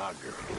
my girl.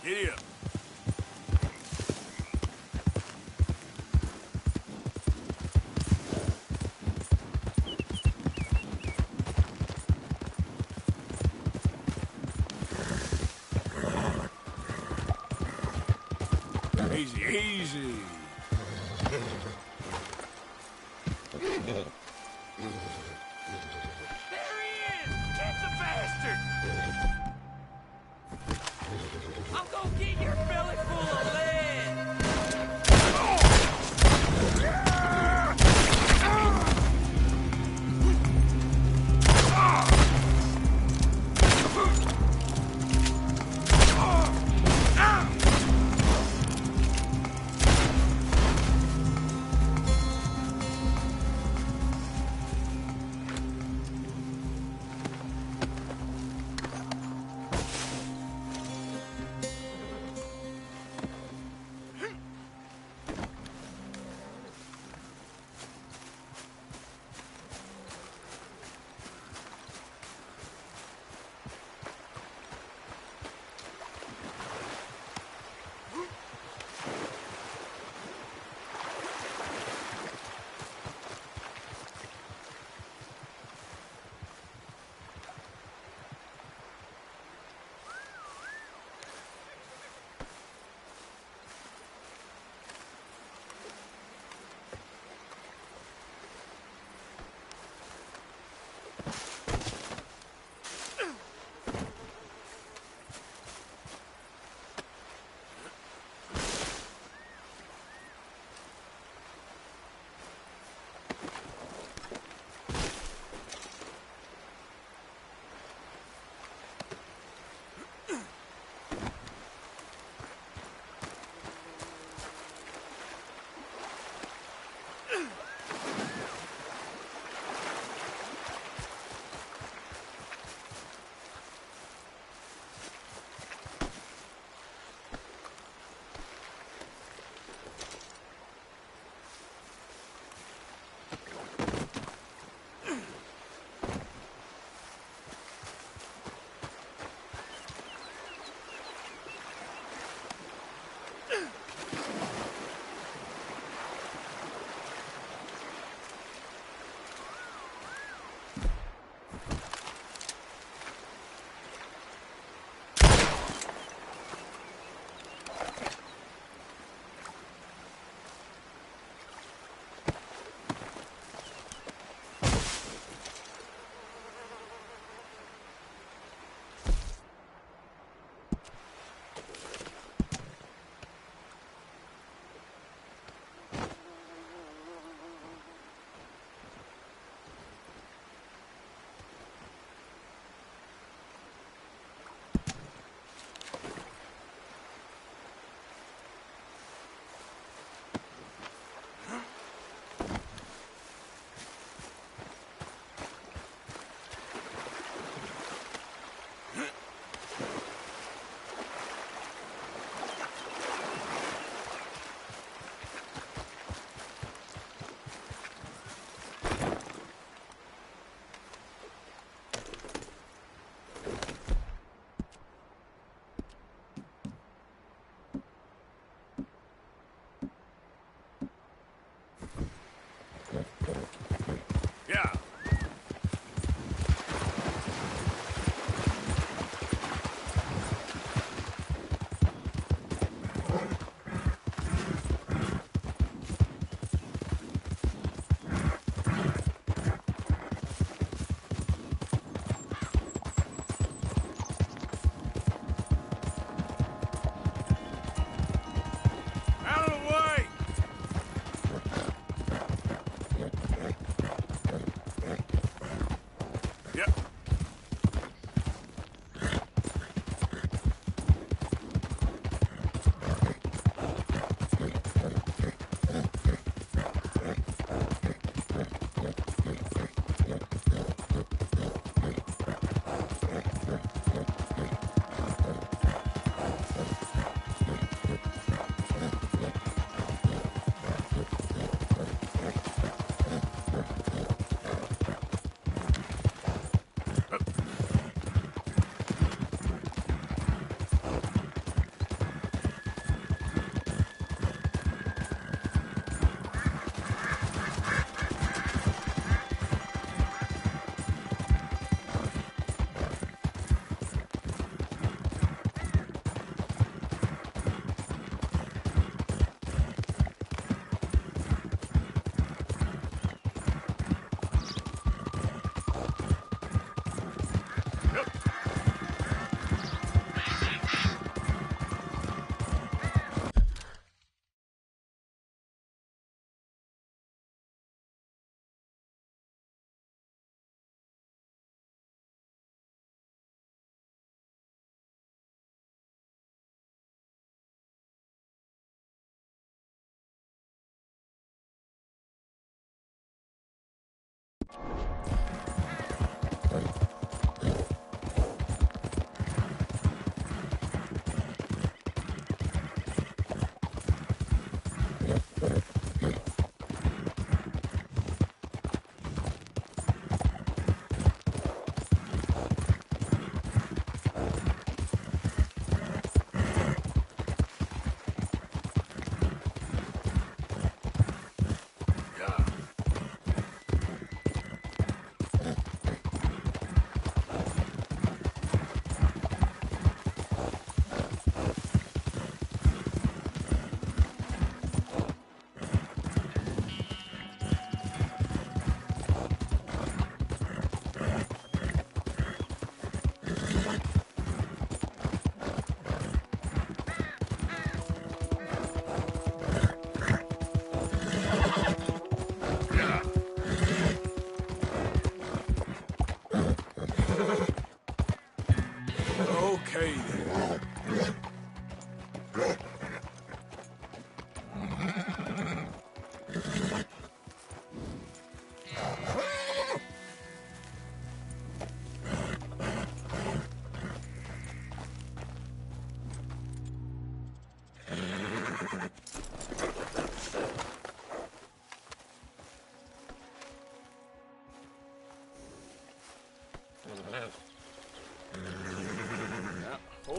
Giddy up. Easy, easy. There he is! It's a bastard! I'm gonna get your belly full of lead!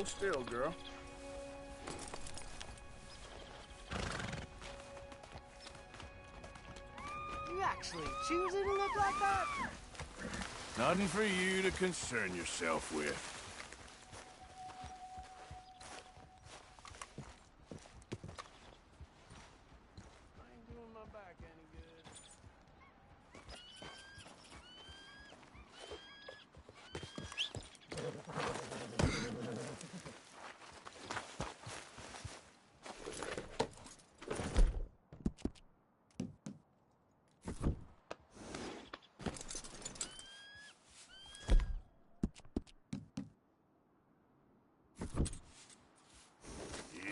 Hold still, girl. You actually choosing to look like that? Nothing for you to concern yourself with. I ain't doing my back any good.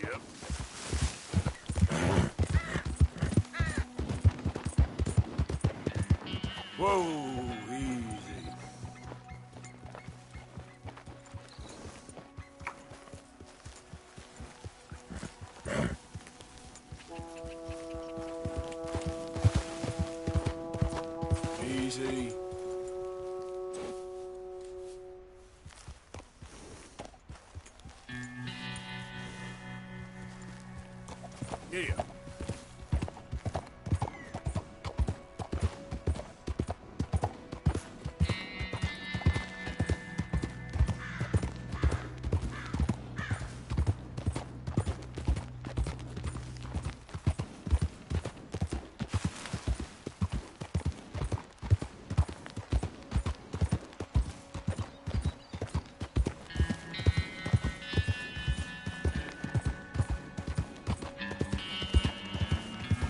Yep. Whoa, easy. Easy. Yeah.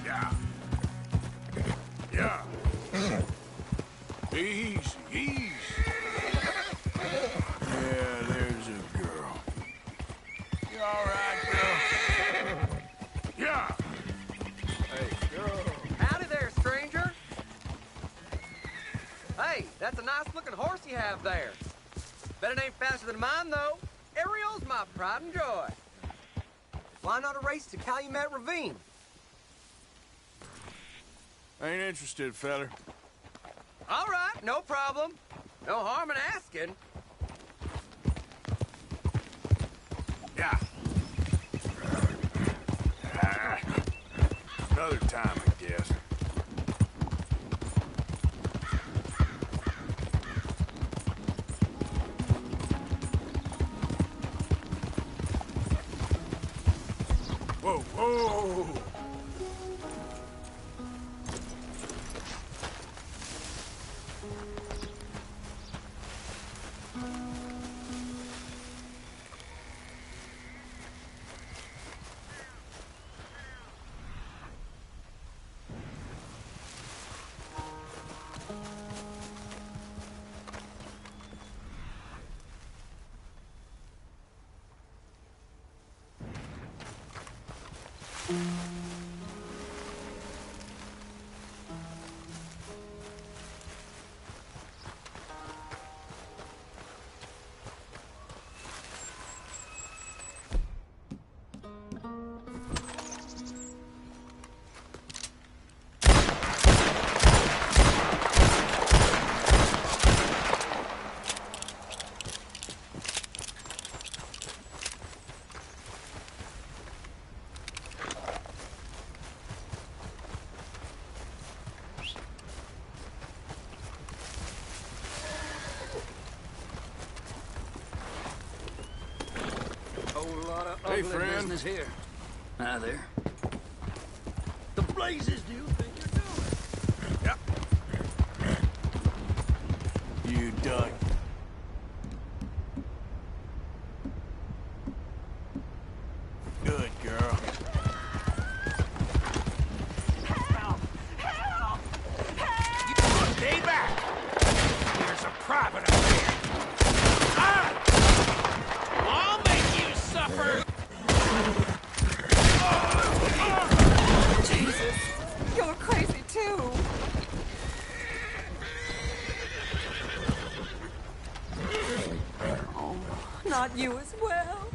Yeah. Yeah. Easy, easy. Yeah, there's a girl. You all right, girl? Yeah. Hey, girl. Howdy there, stranger. Hey, that's a nice-looking horse you have there. Bet it ain't faster than mine, though. Ariel's my pride and joy. Why not a race to Calumet Ravine? Ain't interested, feller. All right, no problem. No harm in asking. Yeah. Another time, I guess. Whoa, whoa! Whole lot of Hey, ugly friend. business here. Hi there. The blazes do you think you're doing? You done. Good girl. Stay back! Here's a private affair. Ah! I'll make you suffer! Jesus, you're crazy too. Oh, not you as well.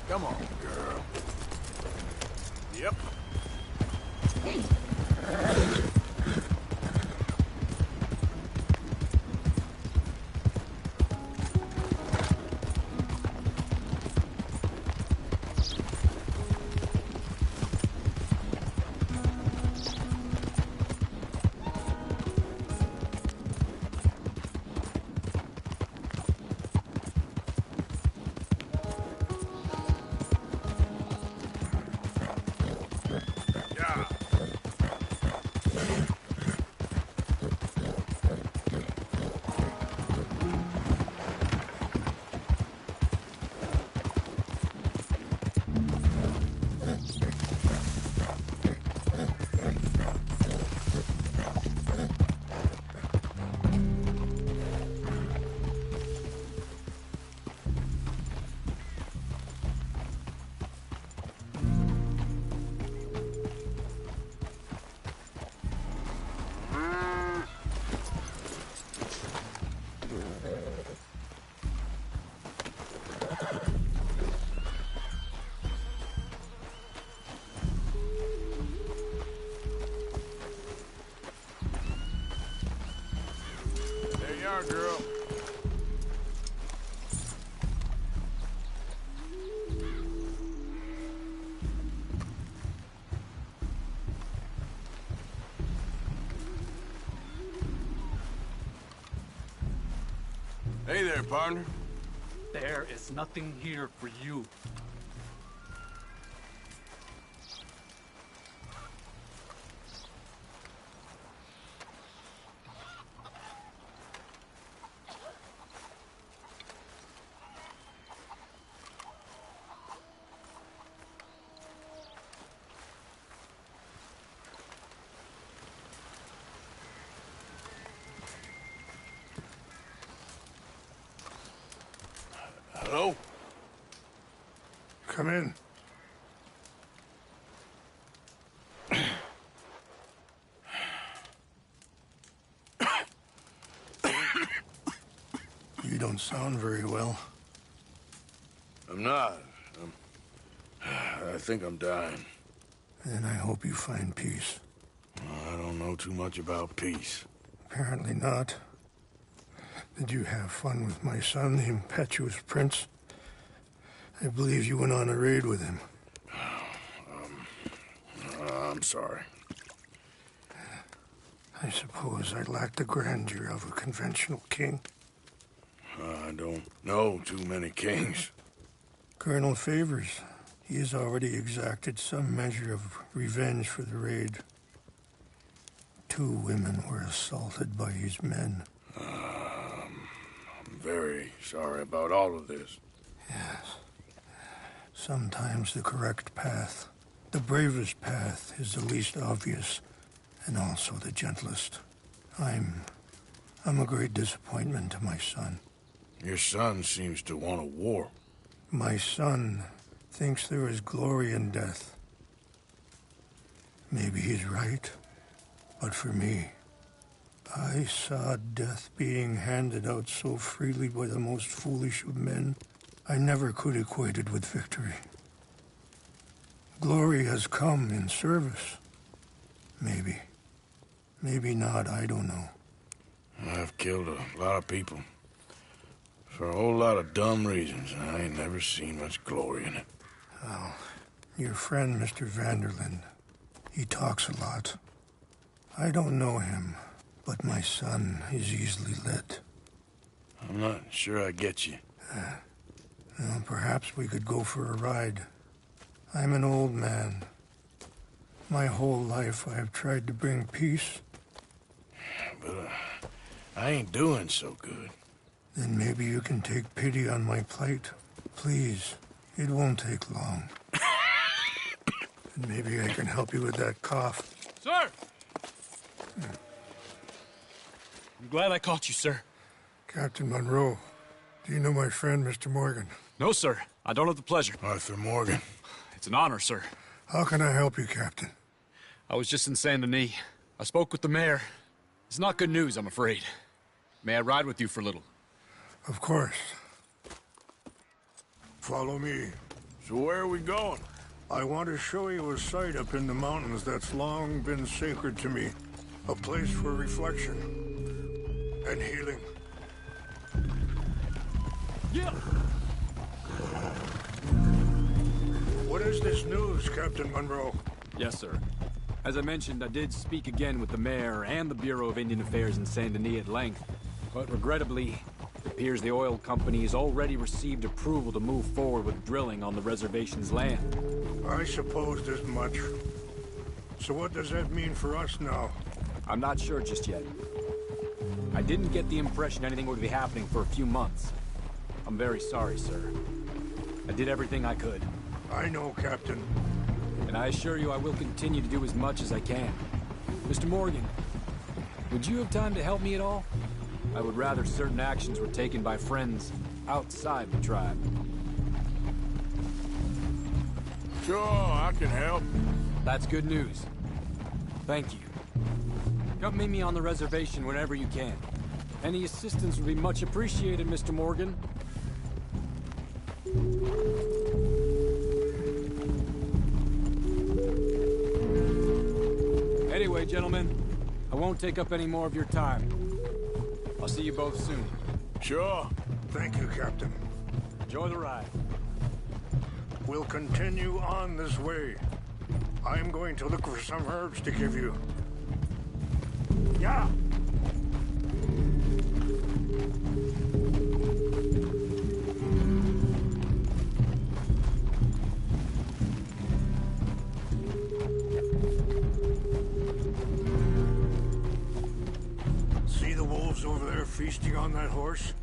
Come on, girl. Yep. There you are, girl. Hey there, partner. There is nothing here for you. Hello? Come in. You don't sound very well. I'm not. I think I'm dying. And I hope you find peace. I don't know too much about peace. Apparently not. Did you have fun with my son, the impetuous prince? I believe you went on a raid with him. I'm sorry. I suppose I lacked the grandeur of a conventional king. I don't know too many kings. Colonel Favors, he has already exacted some measure of revenge for the raid. 2 women were assaulted by his men. I'm very sorry about all of this. Yes. Sometimes the correct path, the bravest path, is the least obvious, and also the gentlest. I'm a great disappointment to my son. Your son seems to want a war. My son thinks there is glory in death. Maybe he's right, but for me, I saw death being handed out so freely by the most foolish of men, I never could equate it with victory. Glory has come in service. Maybe. Maybe not, I don't know. I've killed a lot of people. For a whole lot of dumb reasons, and I ain't never seen much glory in it. Oh, your friend, Mr. Vanderlyn, he talks a lot. I don't know him, but my son is easily led. I'm not sure I get you. Well, perhaps we could go for a ride. I'm an old man. My whole life I have tried to bring peace. But I ain't doing so good. Then maybe you can take pity on my plight. Please, it won't take long. And maybe I can help you with that cough. Sir! I'm glad I caught you, sir. Captain Monroe, do you know my friend, Mr. Morgan? No, sir. I don't have the pleasure. Arthur Morgan. It's an honor, sir. How can I help you, Captain? I was just in Saint Denis. I spoke with the mayor. It's not good news, I'm afraid. May I ride with you for a little? Of course. Follow me. So where are we going? I want to show you a site up in the mountains that's long been sacred to me. A place for reflection and healing. Yeah! What is this news, Captain Monroe? Yes, sir. As I mentioned, I did speak again with the mayor and the Bureau of Indian Affairs in Saint Denis at length, but regrettably, it appears the oil company has already received approval to move forward with drilling on the reservation's land. I supposed as much. So what does that mean for us now? I'm not sure just yet. I didn't get the impression anything would be happening for a few months. I'm very sorry, sir. I did everything I could. I know, Captain. And I assure you I will continue to do as much as I can. Mr. Morgan, would you have time to help me at all? I would rather certain actions were taken by friends outside the tribe. Sure, I can help. That's good news. Thank you. Come meet me on the reservation whenever you can. Any assistance would be much appreciated, Mr. Morgan. Anyway, gentlemen, I won't take up any more of your time. I'll see you both soon. Sure. Thank you, Captain. Enjoy the ride. We'll continue on this way. I'm going to look for some herbs to give you. Yeah! See the wolves over there feasting on that horse?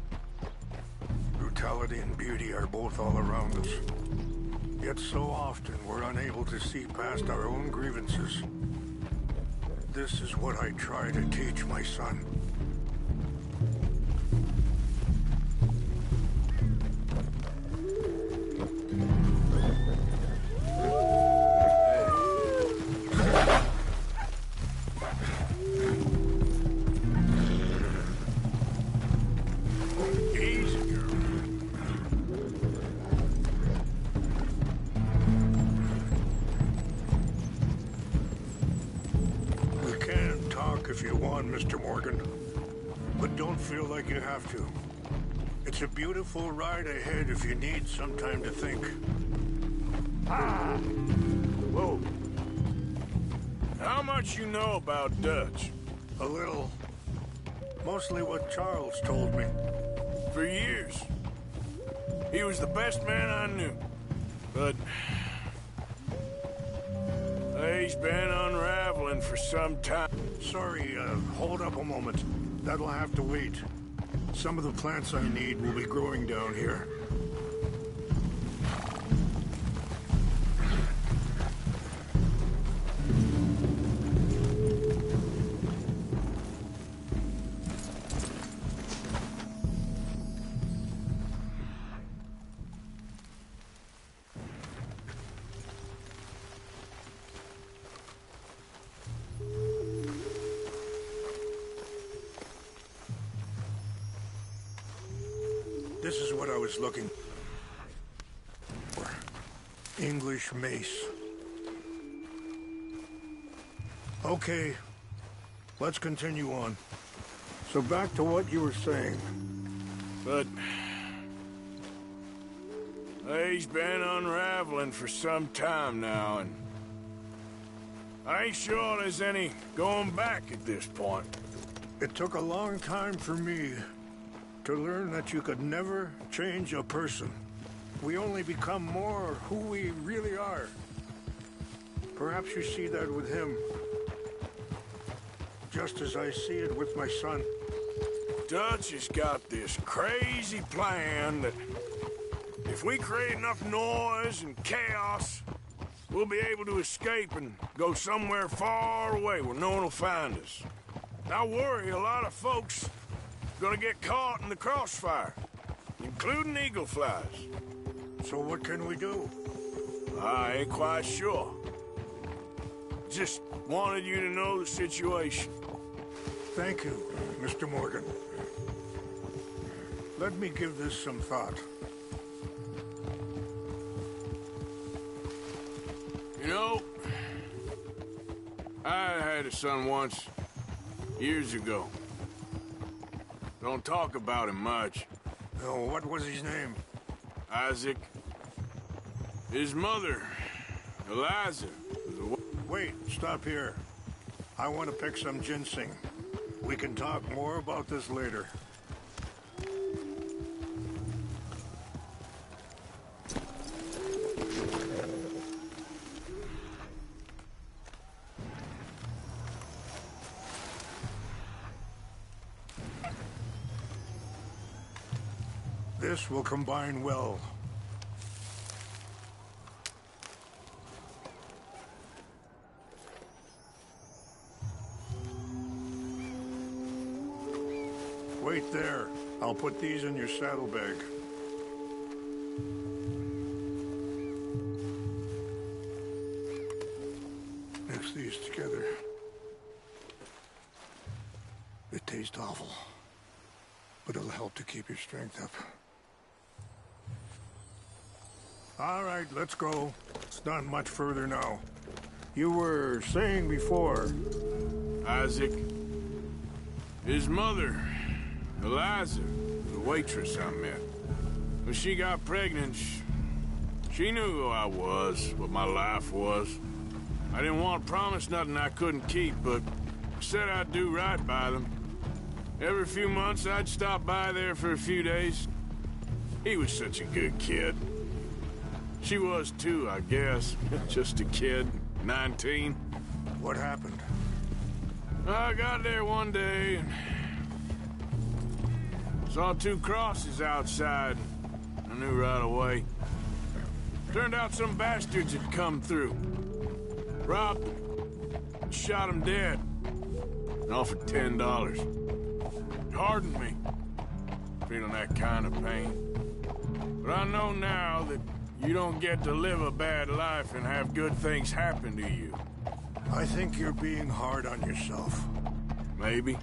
Brutality and beauty are both all around us. Yet so often we're unable to see past our own grievances. This is what I try to teach my son. Easy, girl. We can talk if you want, Mr. Morgan. But don't feel like you have to. It's a beautiful ride ahead if you need some time to think. Whoa. How much you know about Dutch? A little. Mostly what Charles told me. For years. He was the best man I knew. But he's been unraveling for some time. Sorry, hold up a moment. That'll have to wait. Some of the plants I need will be growing down here. This is what I was looking for. English mace. Okay, let's continue on. So back to what you were saying. But he's been unraveling for some time now, and I ain't sure there's any going back at this point. It took a long time for me to learn that you could never change a person. We only become more who we really are. Perhaps you see that with him, just as I see it with my son. Dutch has got this crazy plan that if we create enough noise and chaos, we'll be able to escape and go somewhere far away where no one will find us. I worry a lot of folks gonna get caught in the crossfire, including eagle flies. So what can we do? I ain't quite sure. Just wanted you to know the situation. Thank you, Mr. Morgan. Let me give this some thought. You know, I had a son once, years ago. Don't talk about him much. Oh, what was his name? Isaac. His mother, Eliza, was a... Wait, stop here. I want to pick some ginseng. We can talk more about this later. This will combine well. Wait there. I'll put these in your saddlebag. Mix these together. It tastes awful, but it'll help to keep your strength up. All right, let's go. It's not much further now. You were saying before... Isaac. His mother, Eliza, the waitress I met. When she got pregnant, she knew who I was, what my life was. I didn't want to promise nothing I couldn't keep, but said I'd do right by them. Every few months, I'd stop by there for a few days. He was such a good kid. She was too, I guess. Just a kid, 19. What happened? I got there one day and saw two crosses outside. I knew right away. Turned out some bastards had come through. Robbed them. Shot them dead. And offered $10. It hardened me. Feeling that kind of pain. But I know now that you don't get to live a bad life and have good things happen to you. I think you're being hard on yourself. Maybe.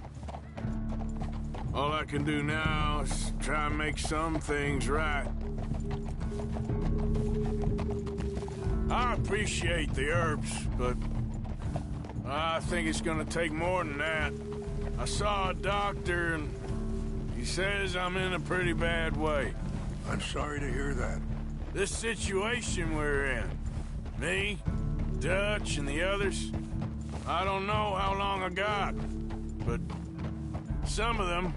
All I can do now is try and make some things right. I appreciate the herbs, but I think it's gonna take more than that. I saw a doctor and he says I'm in a pretty bad way. I'm sorry to hear that. This situation we're in, me, Dutch, and the others, I don't know how long I got, but some of them,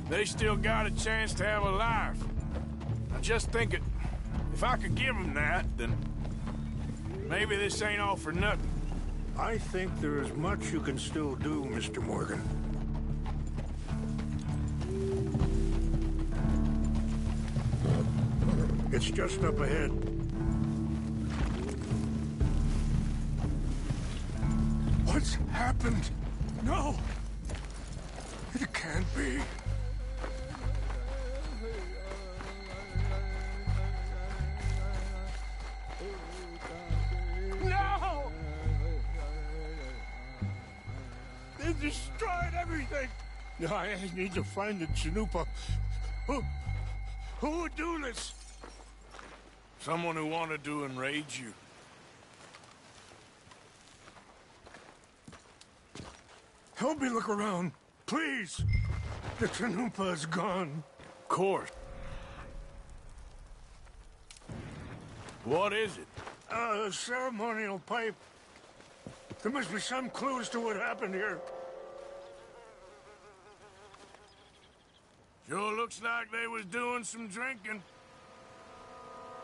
they still got a chance to have a life. I just think if I could give them that, then maybe this ain't all for nothing. I think there is much you can still do, Mr. Morgan. It's just up ahead. What's happened? No! It can't be. No! They destroyed everything! I need to find the Chanupa. Who would do this? Someone who wanted to enrage you. Help me look around, please. The Chanupa is gone. Of course. What is it? A ceremonial pipe. There must be some clues to what happened here. Sure looks like they was doing some drinking.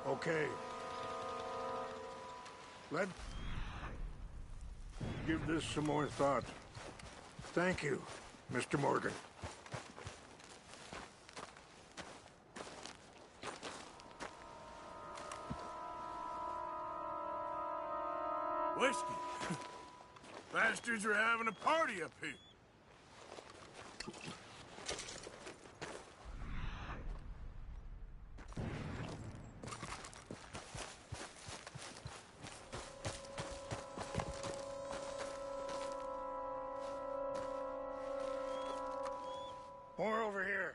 Okay. Let's give this some more thought. Thank you, Mr. Morgan. Whiskey. Bastards are having a party up here. More over here.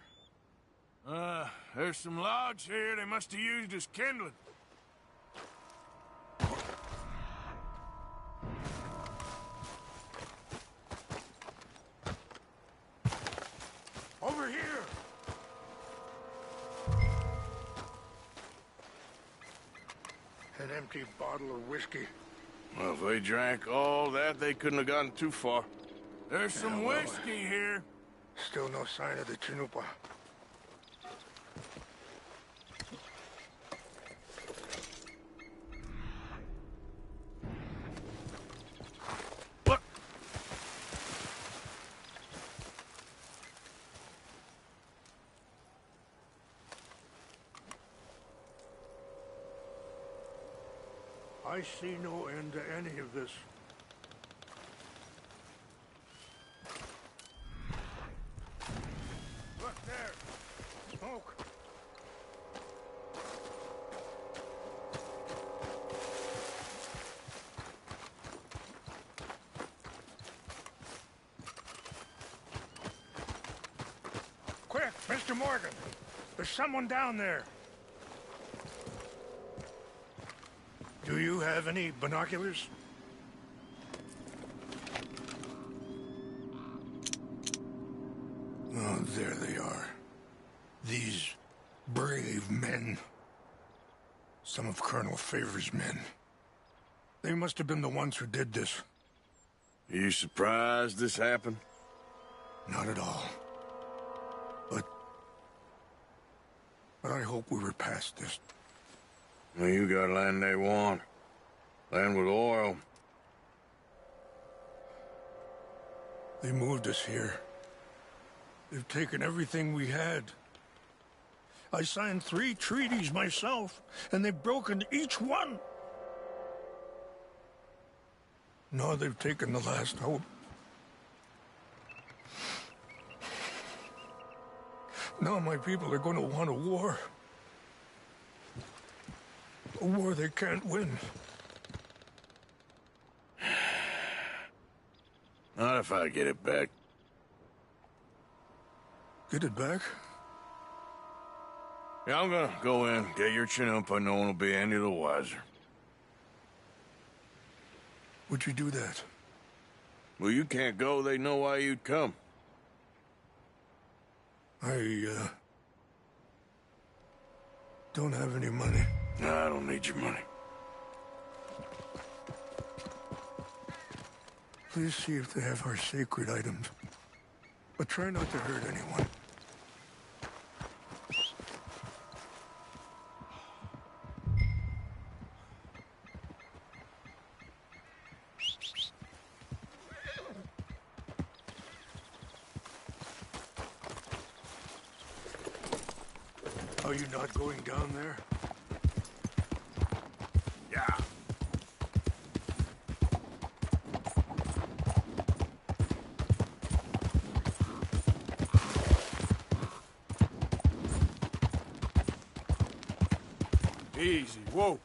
There's some logs here they must have used as kindling. Over here! An empty bottle of whiskey. Well, if they drank all that, they couldn't have gotten too far. There's some Yeah, well, whiskey here. Still no sign of the Chinupa. Look! I see no end to any of this. Look there! Smoke! Quick, Mr. Morgan! There's someone down there! Do you have any binoculars? Oh, there they are. These brave men. Some of Colonel Favor's men. They must have been the ones who did this. Are you surprised this happened? Not at all. But I hope we were past this. Well, you got land they want. Land with oil. They moved us here. They've taken everything we had. I signed 3 treaties myself, and they've broken each one. Now they've taken the last hope. Now my people are going to want a war. A war they can't win. Not if I get it back. Get it back? Yeah, I'm gonna go in, get your Chinupa, no one will be any the wiser. Would you do that? Well, you can't go, they know why you'd come. I, don't have any money. No, I don't need your money. Please see if they have our sacred items. But try not to hurt anyone. Are you not going down there? Yeah. Easy, whoa.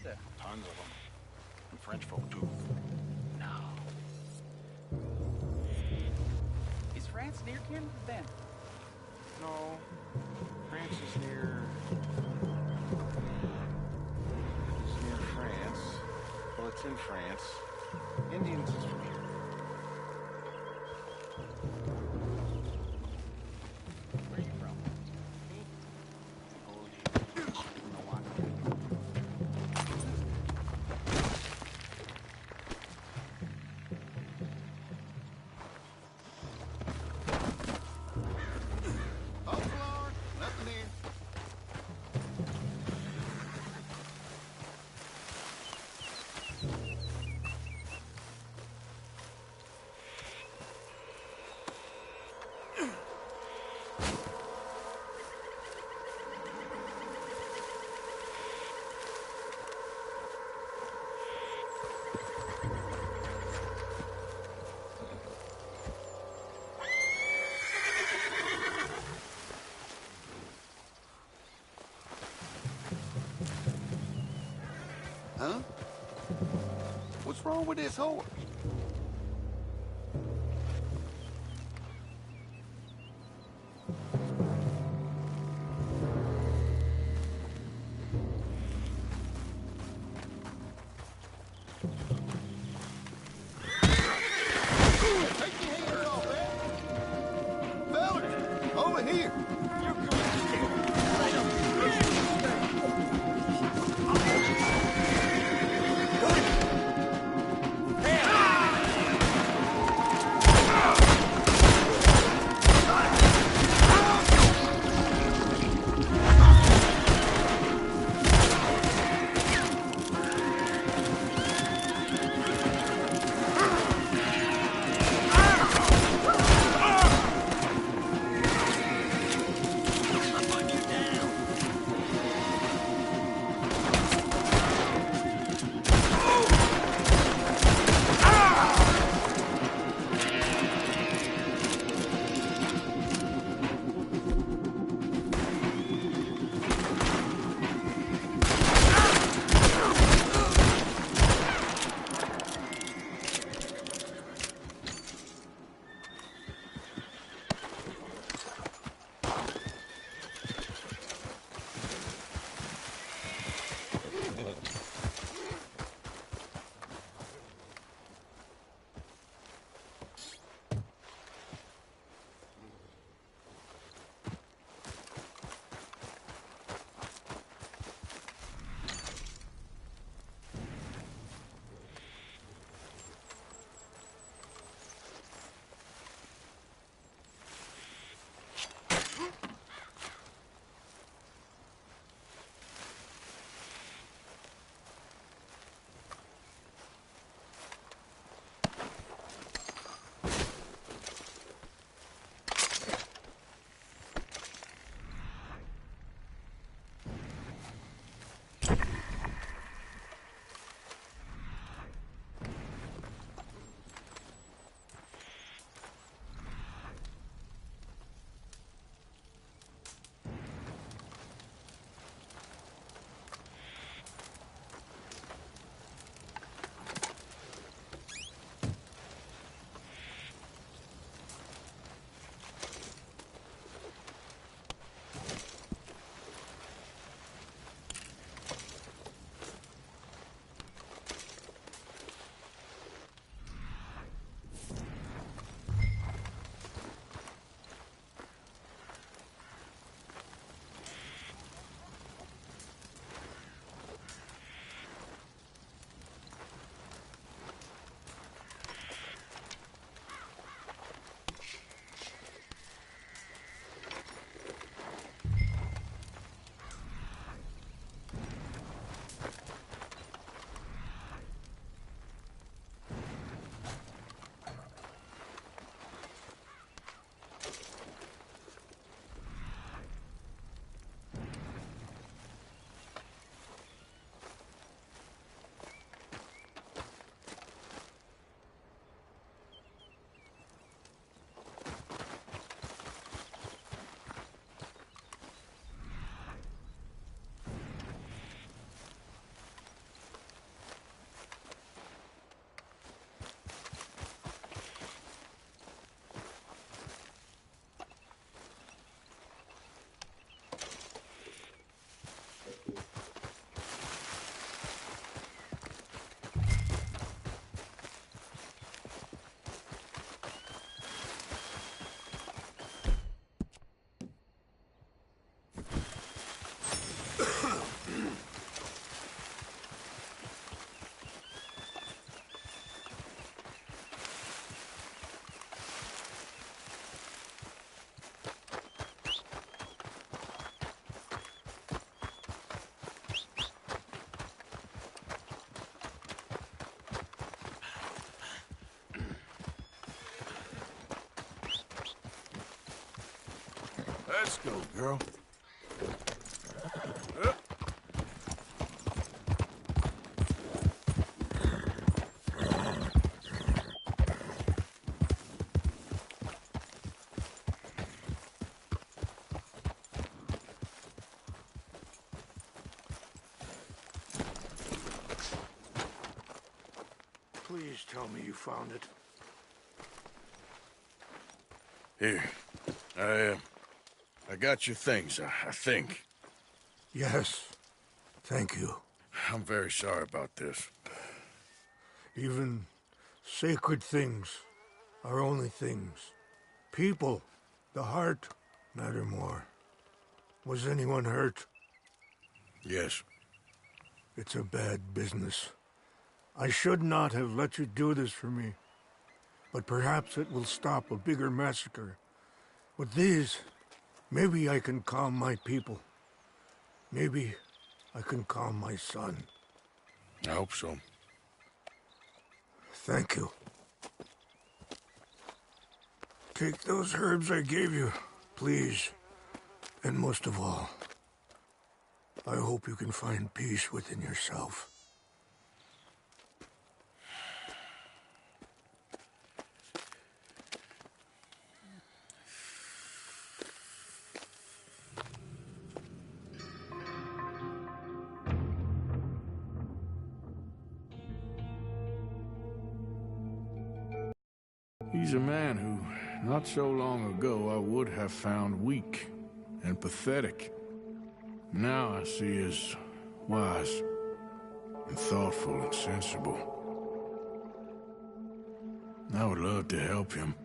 Tons of them. And French folk, too. No. Is France near kin then? No. France is near... It's near France. Well, it's in France. Indians is from here. Where are you from? Huh? What's wrong with this horse? Take your hands off that! Fellas, over here! Let's go, girl. Please tell me you found it. Here. I got your things, I think. Yes. Thank you. I'm very sorry about this. Even sacred things are only things. People, the heart, matter more. Was anyone hurt? Yes. It's a bad business. I should not have let you do this for me. But perhaps it will stop a bigger massacre. With these, maybe I can calm my people. Maybe I can calm my son. I hope so. Thank you. Take those herbs I gave you, please. And most of all, I hope you can find peace within yourself. He's a man who, not so long ago, I would have found weak and pathetic. Now I see as wise and thoughtful and sensible. I would love to help him.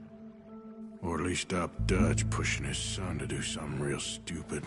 Or at least stop Dutch pushing his son to do something real stupid.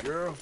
girl.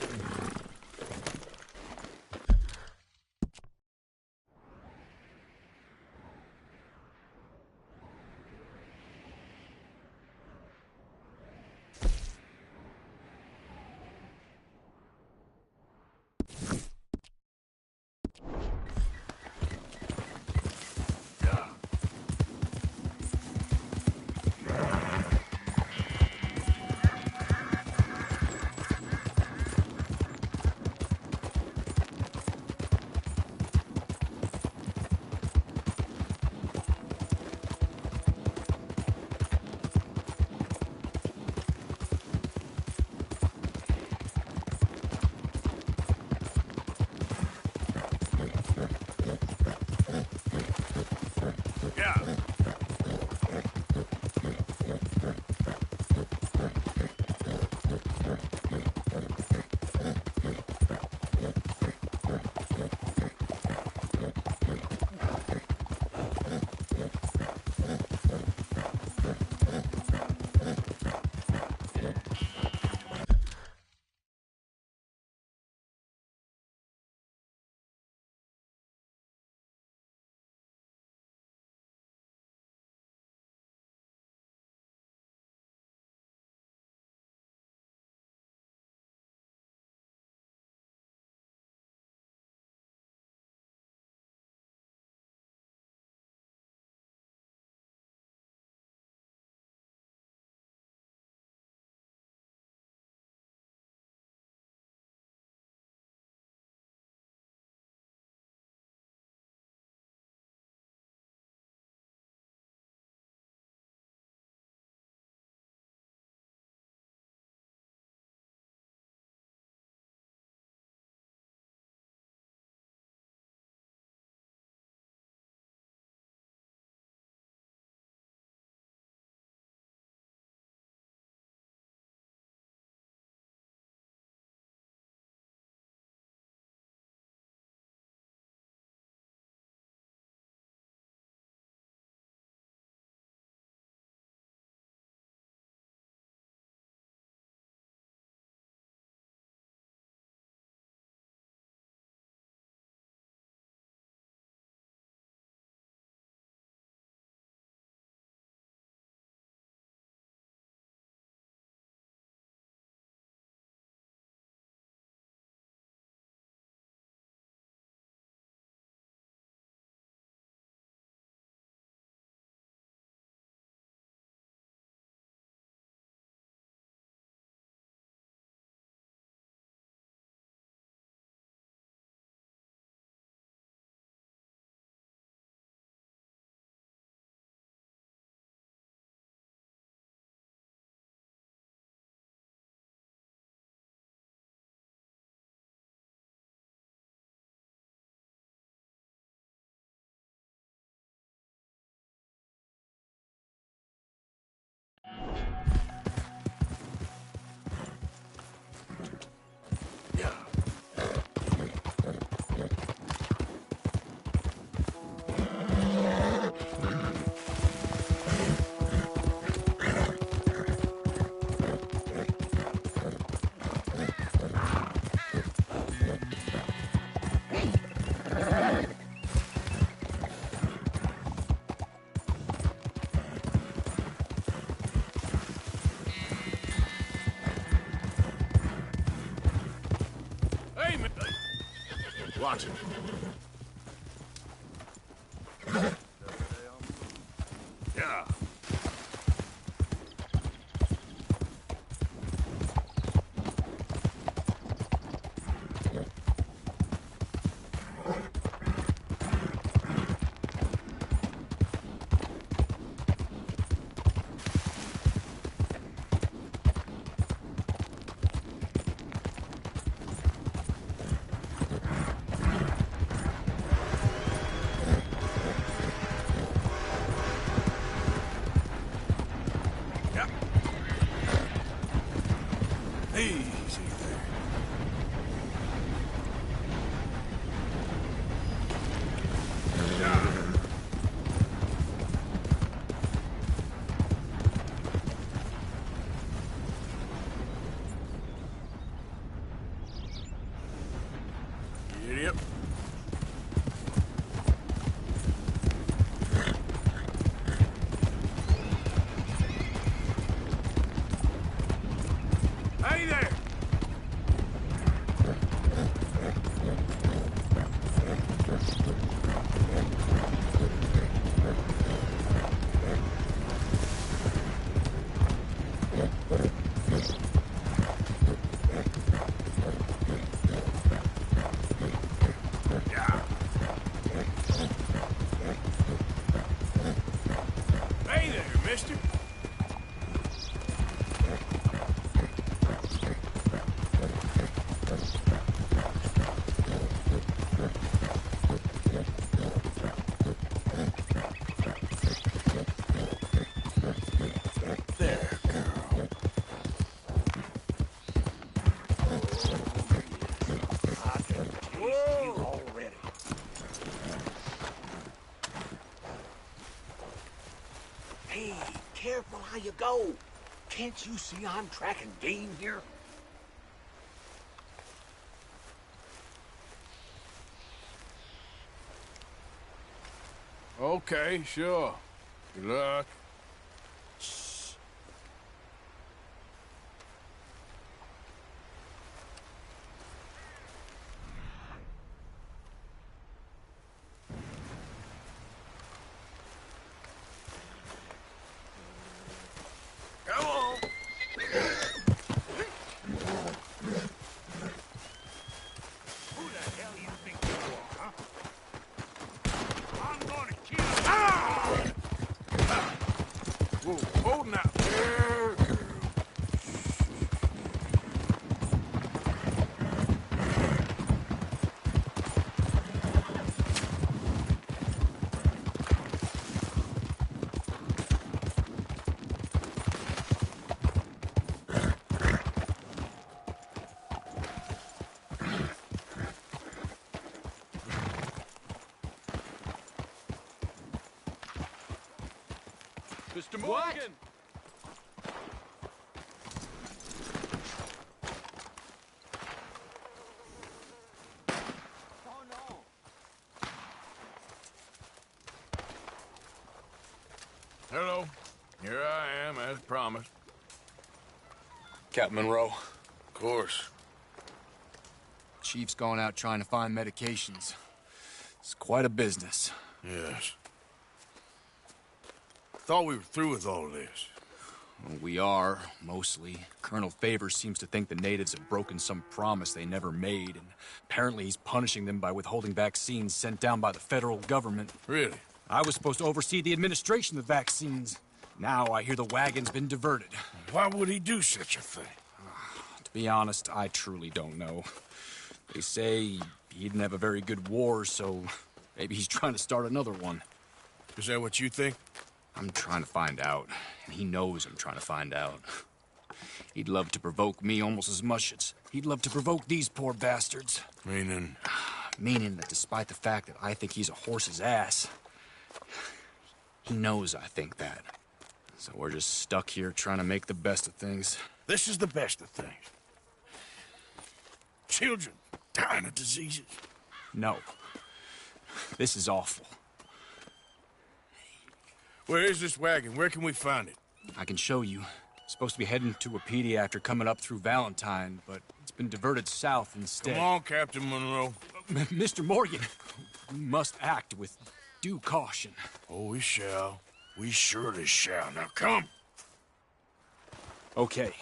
Watch it. Yeah. Hey, careful how you go. Can't you see I'm tracking game here? Okay, sure. Good luck. Come on. Who the hell you think you are, huh? I'm gonna kill you. Ah! Whoa, hold now. Mr. Morgan! Oh, no. Hello. Here I am, as promised. Captain Monroe. Of course. Chief's going out trying to find medications. It's quite a business. Yes. Thought we were through with all this. Well, we are, mostly. Colonel Favors seems to think the natives have broken some promise they never made, and apparently he's punishing them by withholding vaccines sent down by the federal government. Really? I was supposed to oversee the administration of vaccines. Now I hear the wagon's been diverted. Why would he do such a thing? To be honest, I truly don't know. They say he didn't have a very good war, so maybe he's trying to start another one. Is that what you think? I'm trying to find out, and he knows I'm trying to find out. He'd love to provoke me almost as much as he'd love to provoke these poor bastards. Meaning? Meaning that despite the fact that I think he's a horse's ass, he knows I think that. So we're just stuck here trying to make the best of things. This is the best of things. Children dying of diseases. No. This is awful. Where is this wagon? Where can we find it? I can show you. It's supposed to be heading to a pediatric coming up through Valentine, but it's been diverted south instead. Come on, Captain Monroe. Mr. Morgan, we must act with due caution. Oh, we shall. We surely shall. Now, come. Okay.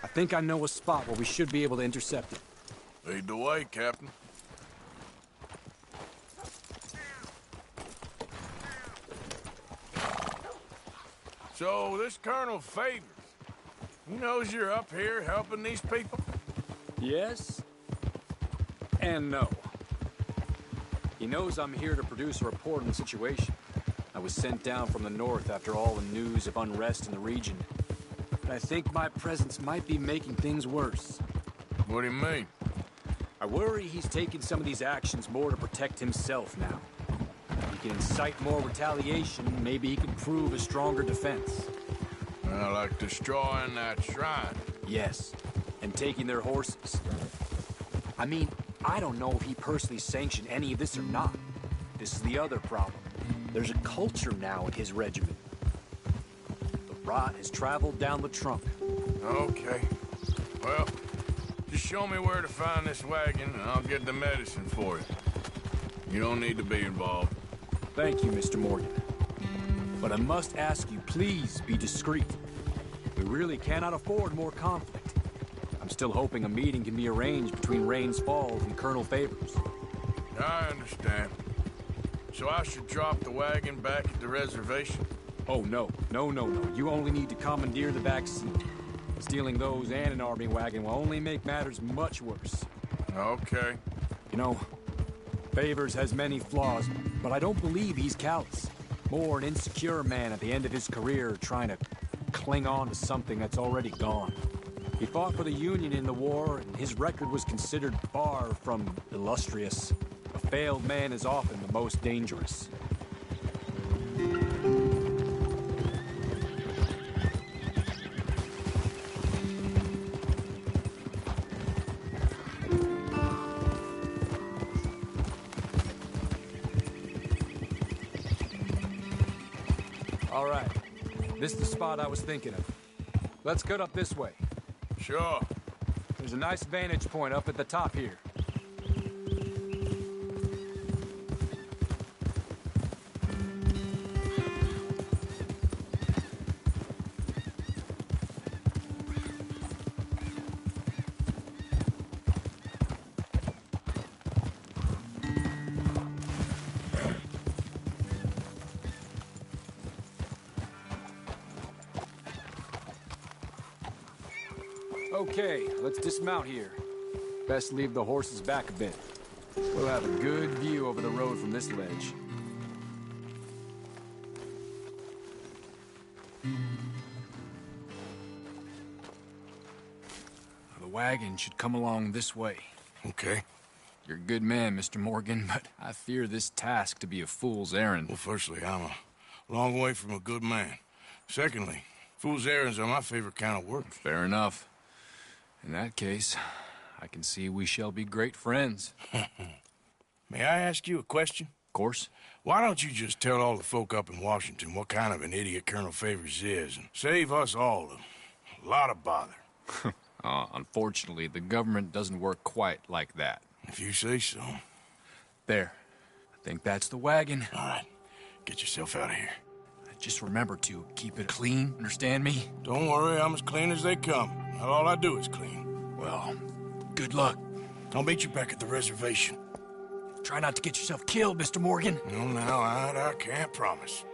I think I know a spot where we should be able to intercept it. Lead the way, Captain. So, this Colonel Favors, he knows you're up here helping these people? Yes? And no. He knows I'm here to produce a report on the situation. I was sent down from the north after all the news of unrest in the region. But I think my presence might be making things worse. What do you mean? I worry he's taking some of these actions more to protect himself now. He can incite more retaliation, maybe he can prove a stronger defense. Like destroying that shrine. Yes, and taking their horses. I mean, I don't know if he personally sanctioned any of this or not. This is the other problem. There's a culture now in his regiment. The rot has traveled down the trunk. Okay. Well, just show me where to find this wagon, and I'll get the medicine for you. You don't need to be involved. Thank you, Mr. Morgan. But I must ask you, please be discreet. We really cannot afford more conflict. I'm still hoping a meeting can be arranged between Rains Falls and Colonel Favors. I understand. So I should drop the wagon back at the reservation? Oh, no. No. You only need to commandeer the vaccine. Stealing those and an army wagon will only make matters much worse. Okay. You know, Favors has many flaws, but I don't believe he's callous. More an insecure man at the end of his career trying to cling on to something that's already gone. He fought for the Union in the war, and his record was considered far from illustrious. A failed man is often the most dangerous. All right. This is the spot I was thinking of. Let's cut up this way. Sure. There's a nice vantage point up at the top here. Okay, let's dismount here. Best leave the horses back a bit. We'll have a good view over the road from this ledge. The wagon should come along this way. Okay. You're a good man, Mr. Morgan, but I fear this task to be a fool's errand. Well, firstly, I'm a long way from a good man. Secondly, fool's errands are my favorite kind of work. Fair enough. In that case, I can see we shall be great friends. May I ask you a question? Of course. Why don't you just tell all the folk up in Washington what kind of an idiot Colonel Favors is and save us all a lot of bother? Unfortunately, the government doesn't work quite like that. If you say so. There. I think that's the wagon. All right. Get yourself out of here. Just remember to keep it clean, understand me? Don't worry, I'm as clean as they come. Not all I do is clean. Well, good luck. I'll meet you back at the reservation. Try not to get yourself killed, Mr. Morgan. No, now, I can't promise.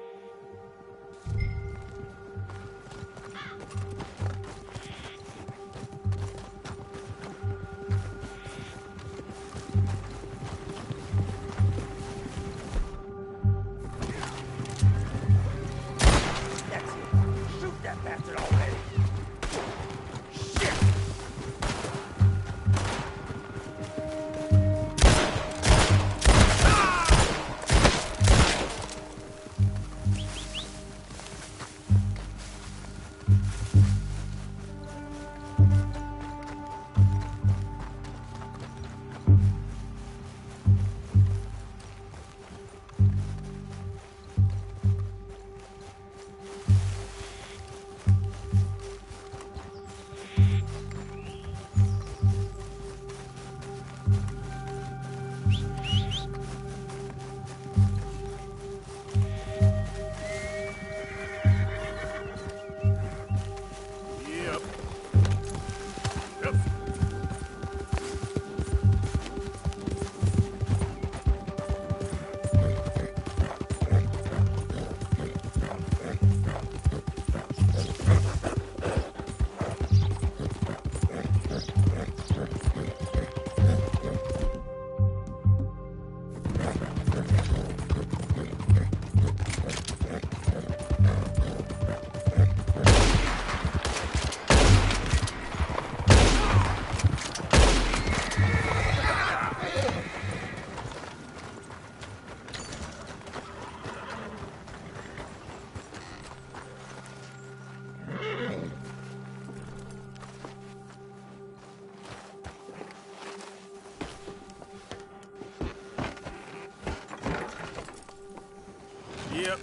Yep.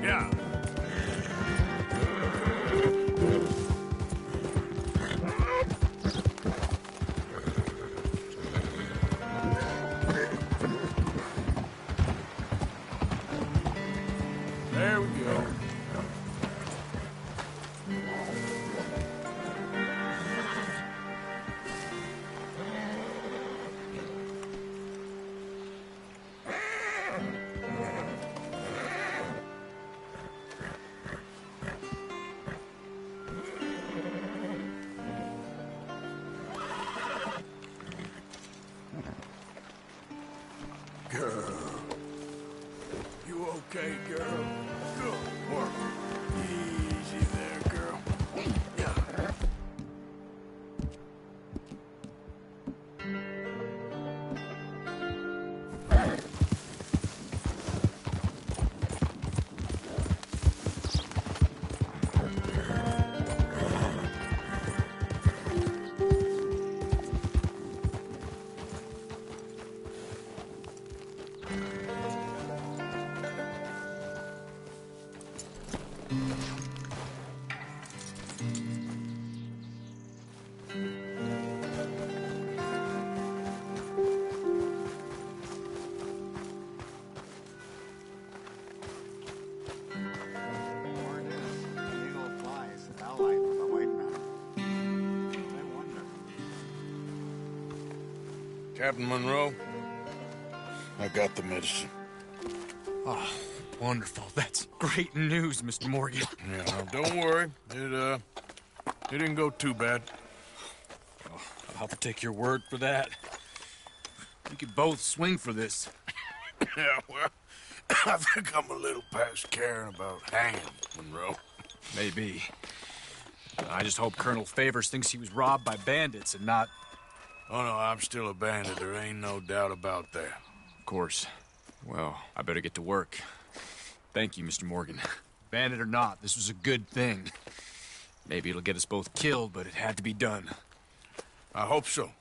Yeah. There we go. Girl. You okay, girl? Good work. Easy there, girl. Yeah. Word is, the Eagle flies allied with the white man. I wonder. Captain Monroe, I got the medicine. Oh, wonderful. That's great news, Mr. Morgan. Yeah, now, don't worry. It didn't go too bad. Oh, I'll have to take your word for that. We could both swing for this. Yeah, well, I think I'm a little past caring about hanging, Monroe. Maybe. I just hope Colonel Favors thinks he was robbed by bandits and not... Oh, no, I'm still a bandit. There ain't no doubt about that. Of course. Well, I better get to work. Thank you, Mr. Morgan. Bandit or not, this was a good thing. Maybe it'll get us both killed, but it had to be done. I hope so.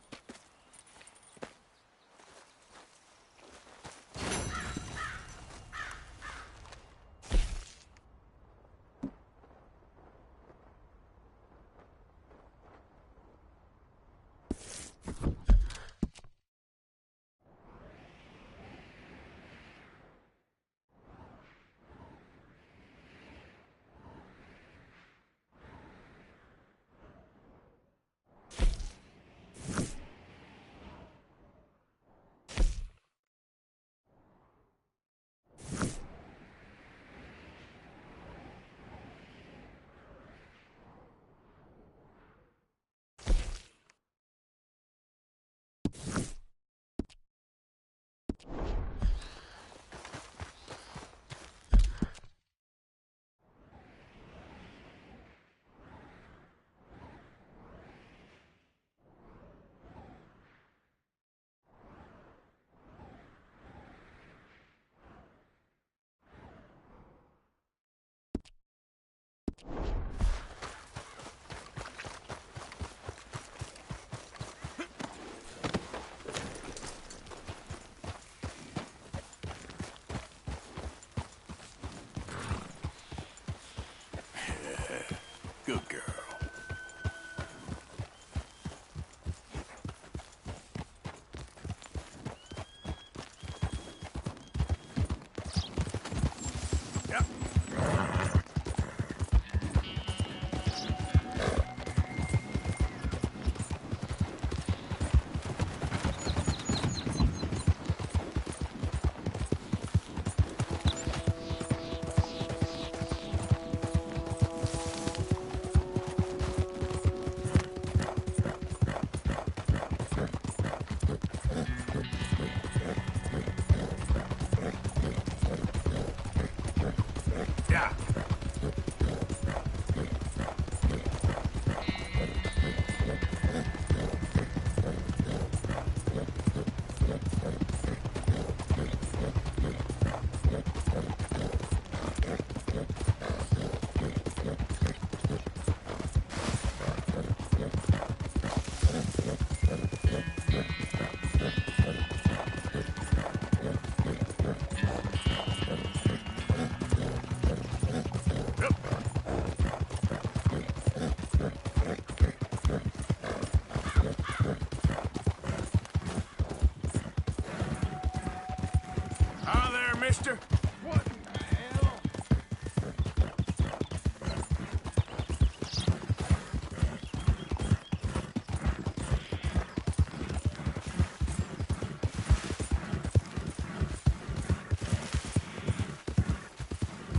mister. What in the hell?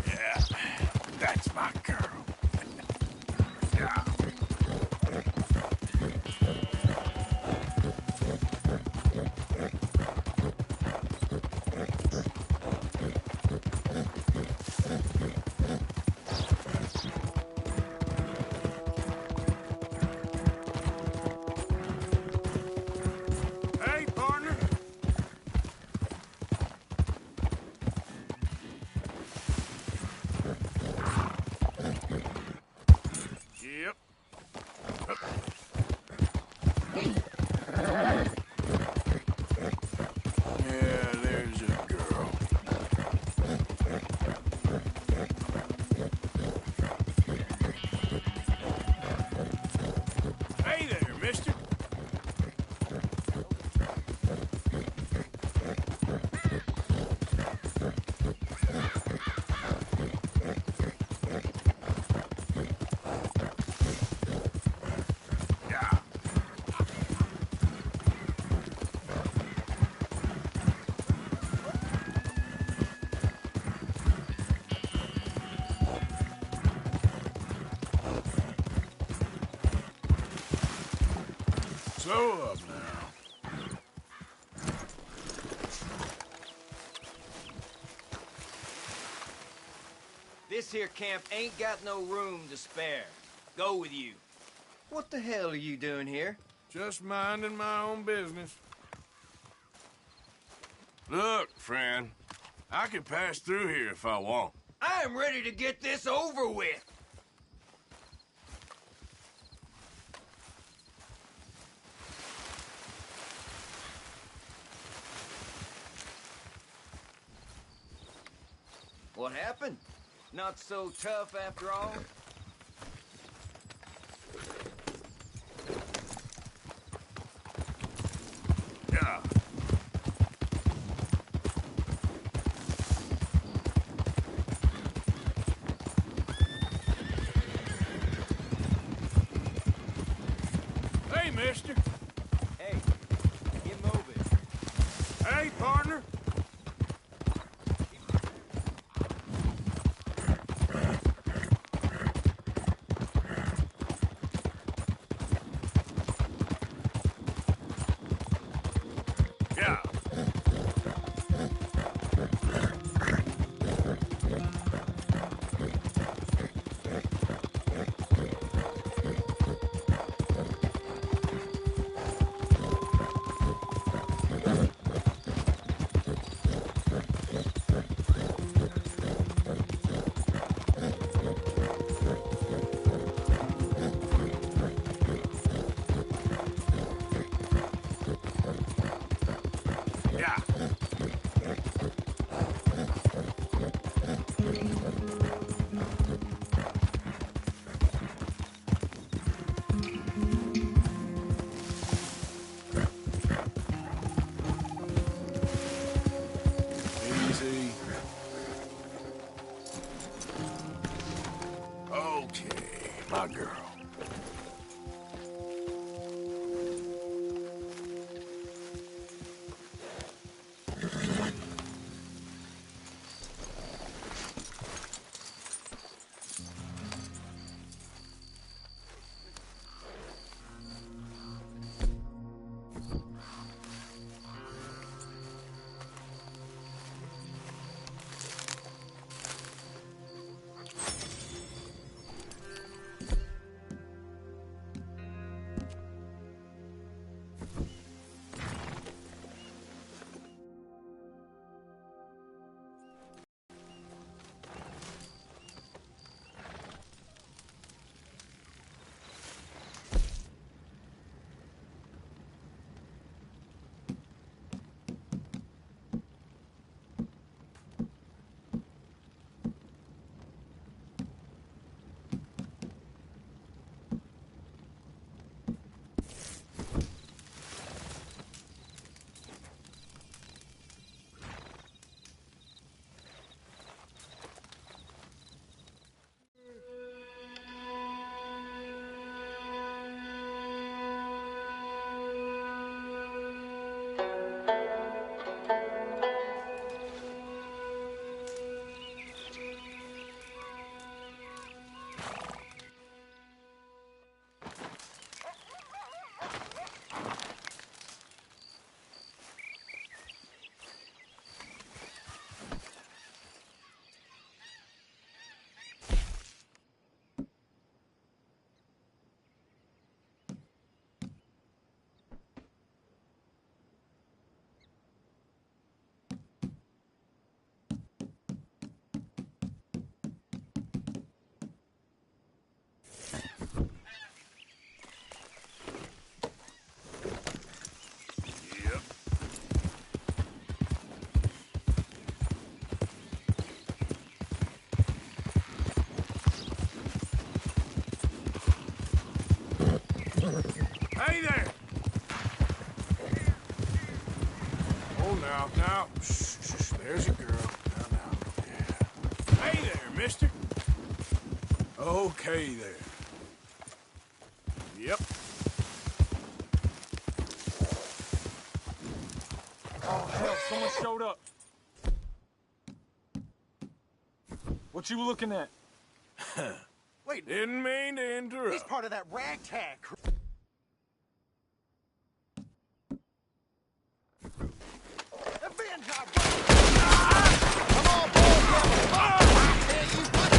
Yeah, that's my girl. Yeah. Hey, partner. Yep. Yeah, there's a girl. Hey there, mister. Yeah. So up now. This here camp ain't got no room to spare. Go with you. What the hell are you doing here? Just minding my own business. Look, friend, I can pass through here if I want. I am ready to get this over with. What happened? Not so tough after all? Yeah. Hey, mister. Hey, get moving. Hey, partner. Yeah. Yeah. Easy. Okay, my girl. now. Shh, there's your girl. Now. Yeah. Hey there, mister. Okay there. Yep. Oh, hell, someone showed up. What you looking at? Wait. Didn't mean to interrupt. He's part of that ragtag crew. Avenge our brother! Come on, boys, come on! I tell you what.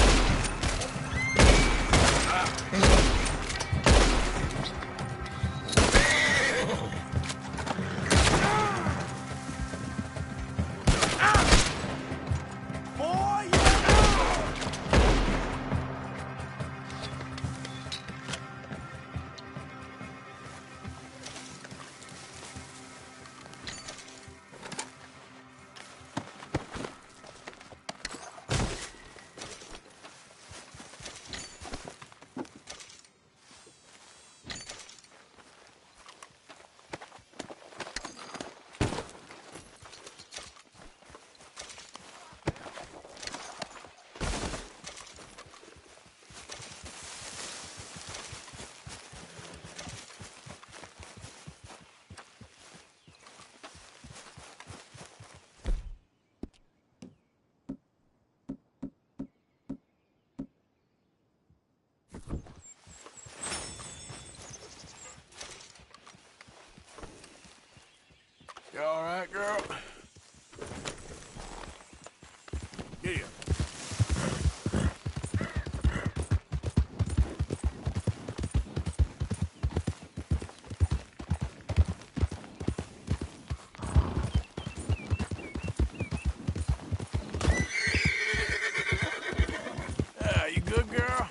You all right, girl? Yeah. You good, girl?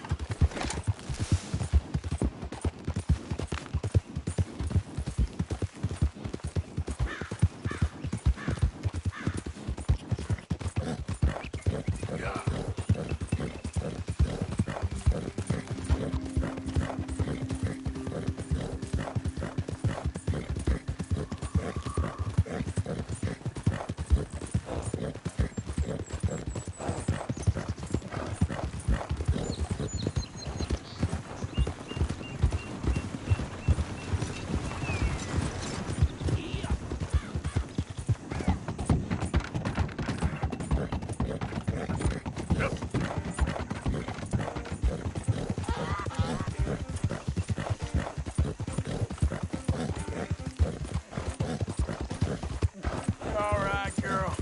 All right, girl.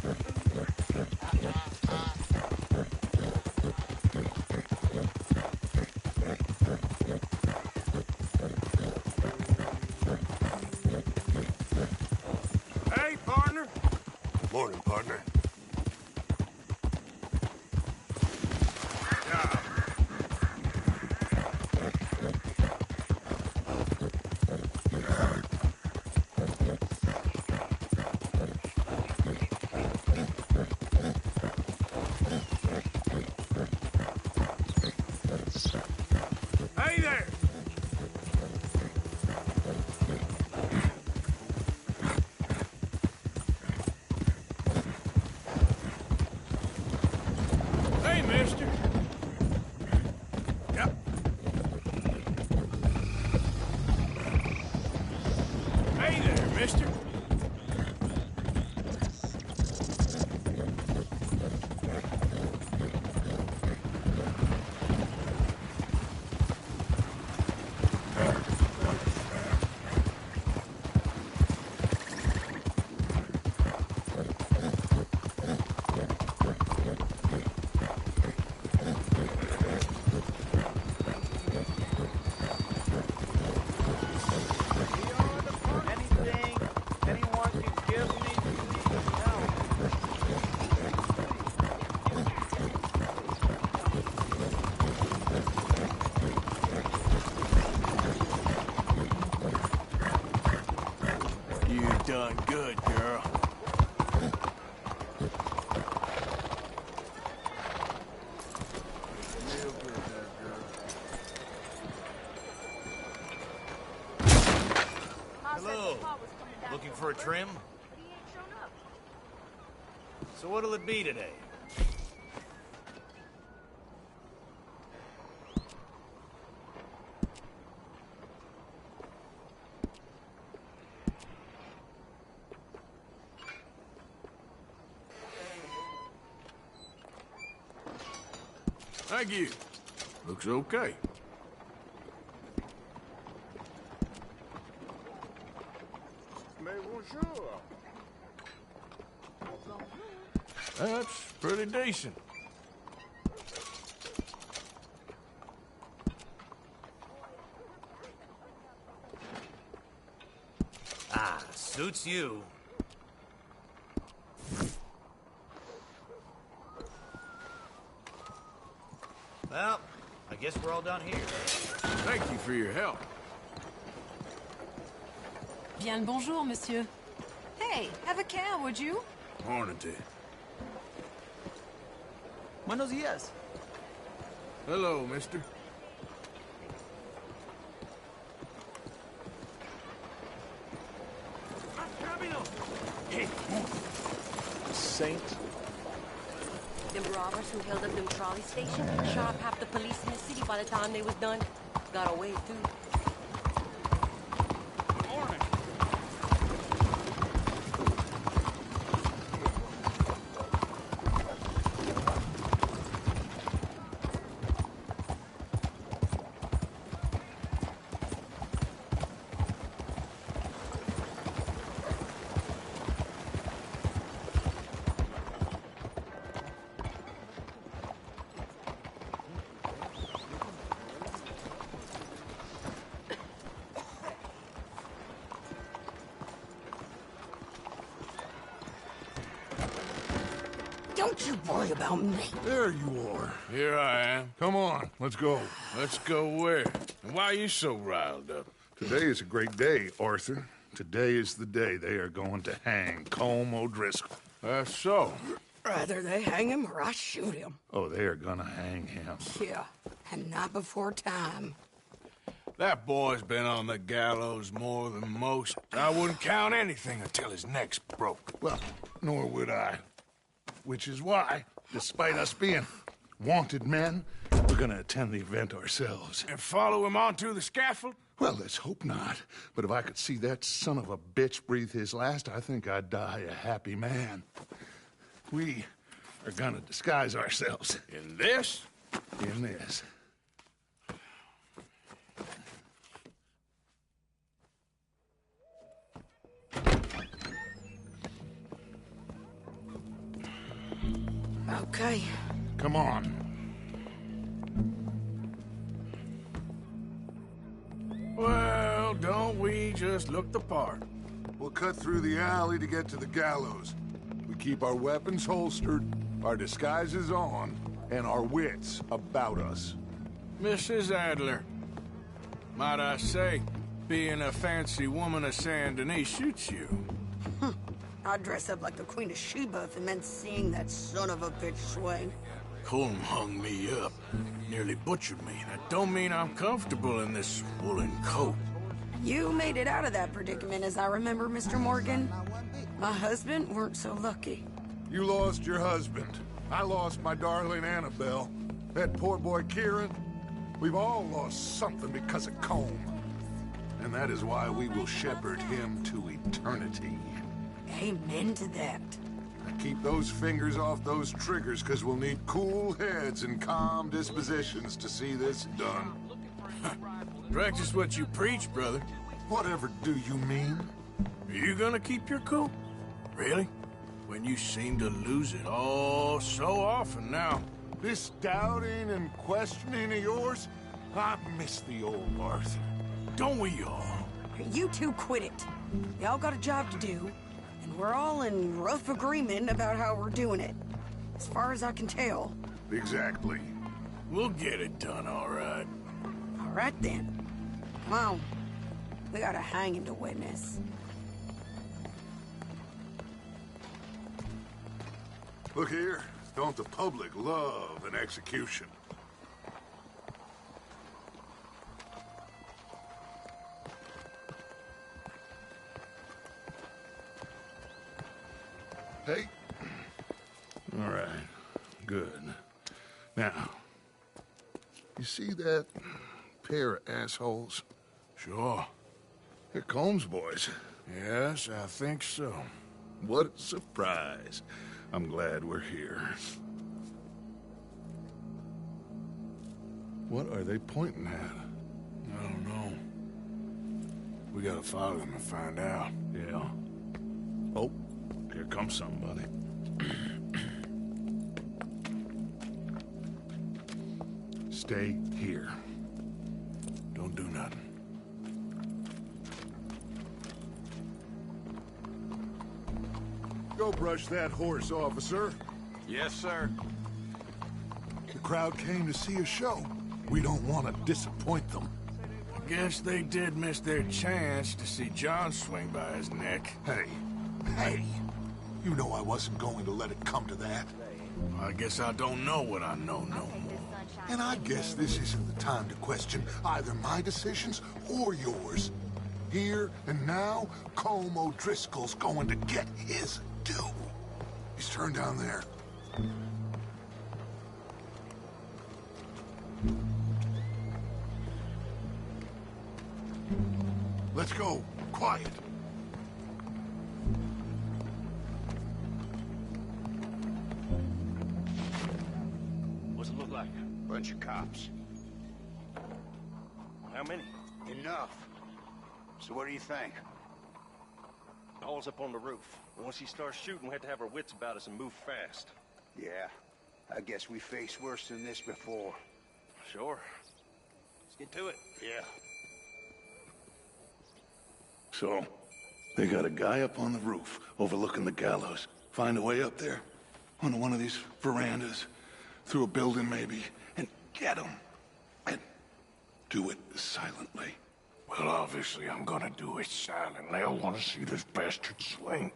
Hey, partner. Morning, partner. Hey there. Hey, mister. Yep. Hey there, mister. Anything anyone can give me, please help. You done good, girl. Real good, that girl. Hello. Looking for a trim? But he ain't shown up. So what'll it be today? Thank you. Looks okay. Mais bonjour. That's pretty decent. Ah, suits you. Well, I guess we're all done here. Thank you for your help. Bien le bonjour, monsieur. Hey, have a can, would you? Morning to you. Buenos dias. Hello, mister. Saint. Them robbers who held up them trolley stations shot up half the police in the city by the time they was done. Got away, too. Don't you worry about me. There you are. Here I am. Come on, let's go. Let's go where? And why are you so riled up? Today is a great day, Arthur. Today is the day they are going to hang Colm O'Driscoll. That's so. Rather they hang him or I shoot him. Oh, they are gonna hang him. Yeah, and not before time. That boy's been on the gallows more than most. I wouldn't count anything until his neck's broke. Well, nor would I. Which is why, despite us being wanted men, we're gonna attend the event ourselves. And follow him onto the scaffold? Well, let's hope not. But if I could see that son of a bitch breathe his last, I think I'd die a happy man. We are gonna disguise ourselves. In this? In this. Okay. Come on. Well, don't we just look the part? We'll cut through the alley to get to the gallows. We keep our weapons holstered, our disguises on, and our wits about us. Mrs. Adler, might I say, being a fancy woman of Saint Denis suits you. I'd dress up like the Queen of Sheba if it meant seeing that son of a bitch swing. Colm hung me up, nearly butchered me. That don't mean I'm comfortable in this woolen coat. You made it out of that predicament, as I remember, Mr. Morgan. My husband weren't so lucky. You lost your husband. I lost my darling Annabelle. That poor boy Kieran. We've all lost something because of Colm. And that is why we will shepherd him to eternity. Amen to that. Now keep those fingers off those triggers, because we'll need cool heads and calm dispositions to see this done. Practice what you preach, brother. Whatever do you mean? Are you gonna keep your cool? Really? When you seem to lose it all so often now. This doubting and questioning of yours, I miss the old Arthur. Don't we all? You two quit it. Y'all got a job to do, and we're all in rough agreement about how we're doing it. As far as I can tell. Exactly. We'll get it done, all right. All right, then. Come on. We gotta hang him to witness. Look here. Don't the public love an execution? Hey, Good. Now, you see that pair of assholes? Sure. They're Combs boys. Yes, I think so. What a surprise. I'm glad we're here. What are they pointing at? I don't know. We gotta follow them and find out. Yeah. Oh, here comes somebody. Stay here. Don't do nothing. Go brush that horse, officer. Yes, sir. The crowd came to see a show. We don't want to disappoint them. I guess they did miss their chance to see John swing by his neck. Hey, you know I wasn't going to let it come to that. I guess I don't know what I know no more. And I guess this isn't the time to question either my decisions or yours. Here and now, Colm O'Driscoll's going to get his due. He's turned down there. Let's go. Quiet. What's it look like? Bunch of cops. How many? Enough. So what do you think? Paul's up on the roof. Once he starts shooting, we have to have our wits about us and move fast. Yeah. I guess we faced worse than this before. Sure. Let's get to it. Yeah. So, they got a guy up on the roof overlooking the gallows. Find a way up there, onto one of these verandas, through a building maybe, and get him. And do it silently. Well, obviously I'm gonna do it silently. I want to see this bastard swing.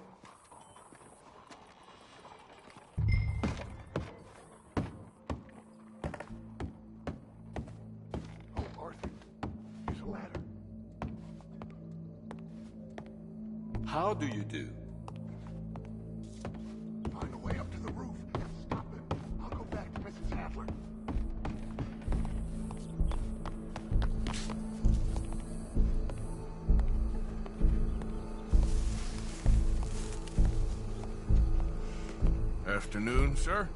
Oh, Arthur, there's a ladder. How do you do? Find a way up to the roof. Stop it. I'll go back to Mrs. Adler. Afternoon, sir.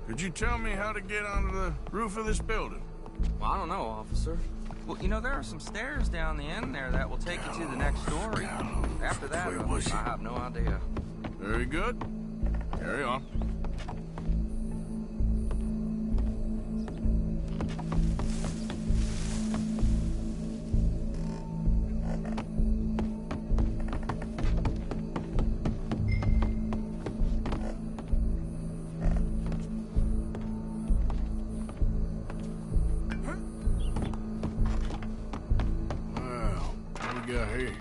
Could you tell me how to get onto the roof of this building? Well, I don't know, officer. Well, you know, there are some stairs down the end there that will take you to the next story. After that, I have no idea. Very good. Carry on. Well, what we got here?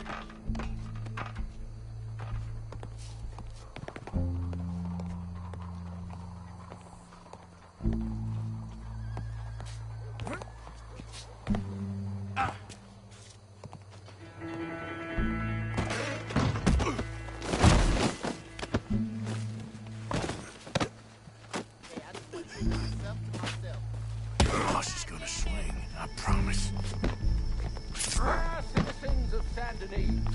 Ross is gonna swing, I promise. Citizens of Saint Denis,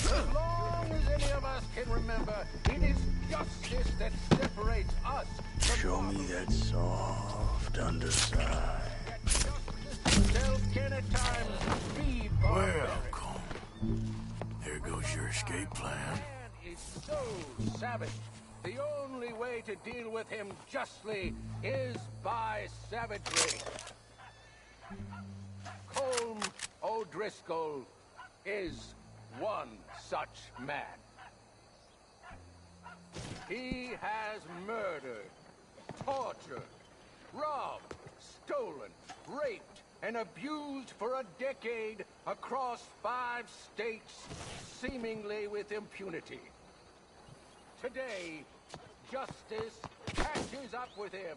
as long as any of us can remember, it is justice that separates us from Show me that soft underside. Still can at times be barbaric. Well, there goes your escape plan. Man is so savage. The only way to deal with him justly is by savagery. Colm O'Driscoll is one such man. He has murdered, tortured, robbed, stolen, raped, and abused for a decade across 5 states, seemingly with impunity. Today, justice catches up with him.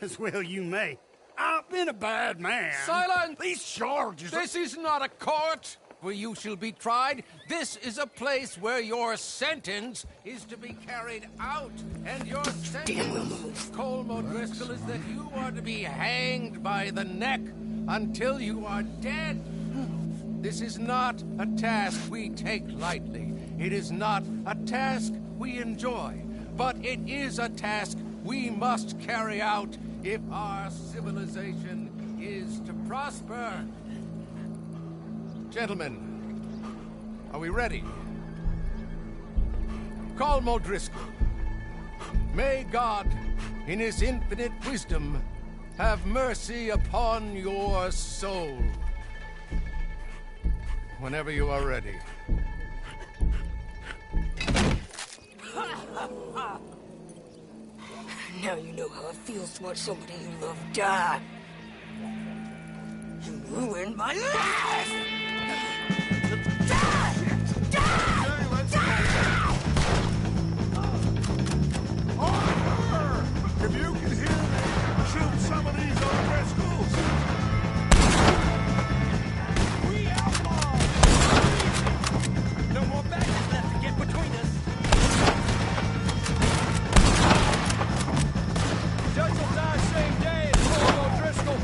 As well you may. I've been a bad man. Silence! These charges... This is not a court! where you shall be tried. This is a place where your sentence is to be carried out. And your sentence, Colm O'Driscoll, is that you are to be hanged by the neck until you are dead. This is not a task we take lightly. It is not a task we enjoy. But it is a task we must carry out if our civilization is to prosper. Gentlemen, are we ready? Colm O'Driscoll, may God, in his infinite wisdom, have mercy upon your soul. Whenever you are ready. Now you know how it feels to watch somebody you love die. You ruined my life! If you can hear me, shoot some of these O'Driscolls! We outlaws! No more badges left to get between us. Judge will die same day as Colm O'Driscoll.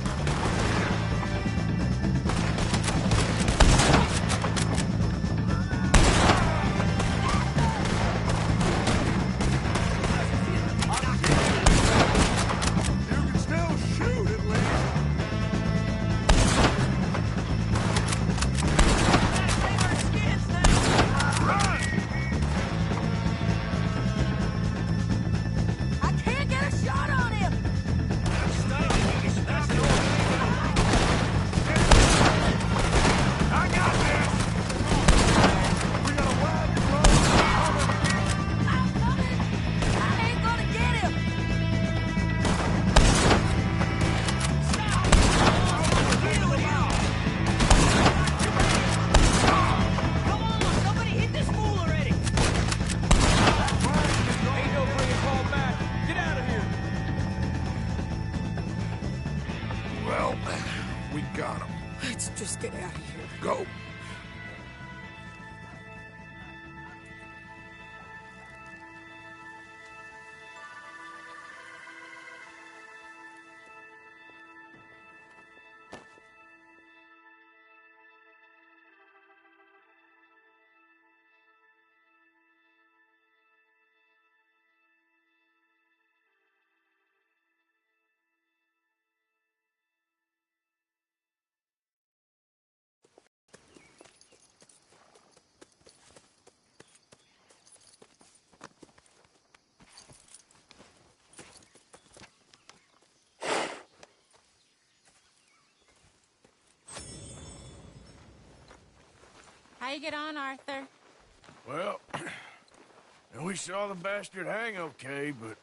Just get out of here. Go. How you get on, Arthur? Well, we saw the bastard hang okay, but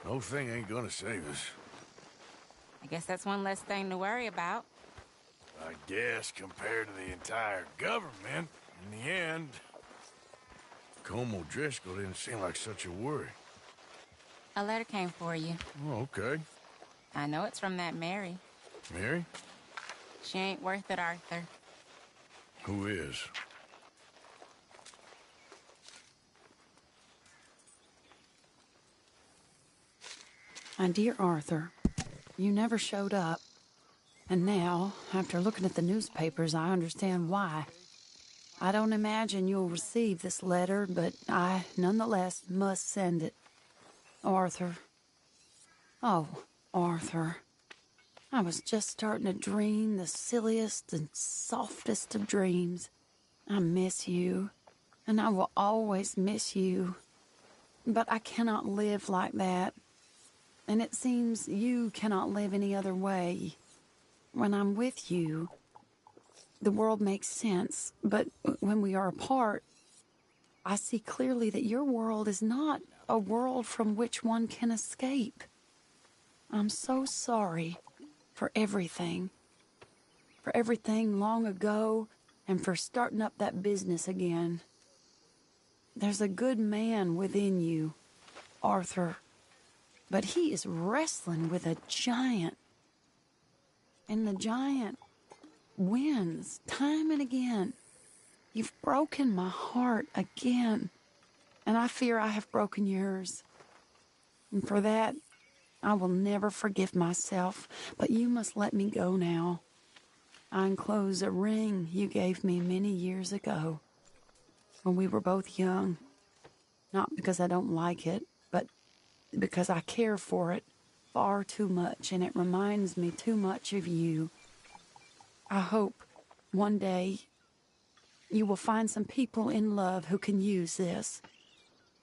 no thing ain't gonna save us. I guess that's one less thing to worry about. I guess compared to the entire government, in the end, Colm O'Driscoll didn't seem like such a worry. A letter came for you. Oh, okay. I know it's from that Mary. Mary? She ain't worth it, Arthur. Who is? My dear Arthur, you never showed up. And now, after looking at the newspapers, I understand why. I don't imagine you'll receive this letter, but I, nonetheless, must send it. Arthur. Oh, Arthur. I was just starting to dream the silliest and softest of dreams. I miss you, and I will always miss you. But I cannot live like that. And it seems you cannot live any other way. When I'm with you, the world makes sense. But when we are apart, I see clearly that your world is not a world from which one can escape. I'm so sorry for everything. For everything long ago, and for starting up that business again. There's a good man within you, Arthur. But he is wrestling with a giant. And the giant wins time and again. You've broken my heart again, and I fear I have broken yours. And for that, I will never forgive myself, but you must let me go now. I enclose a ring you gave me many years ago, when we were both young. Not because I don't like it, but because I care for it far too much, and it reminds me too much of you. I hope one day you will find some people in love who can use this,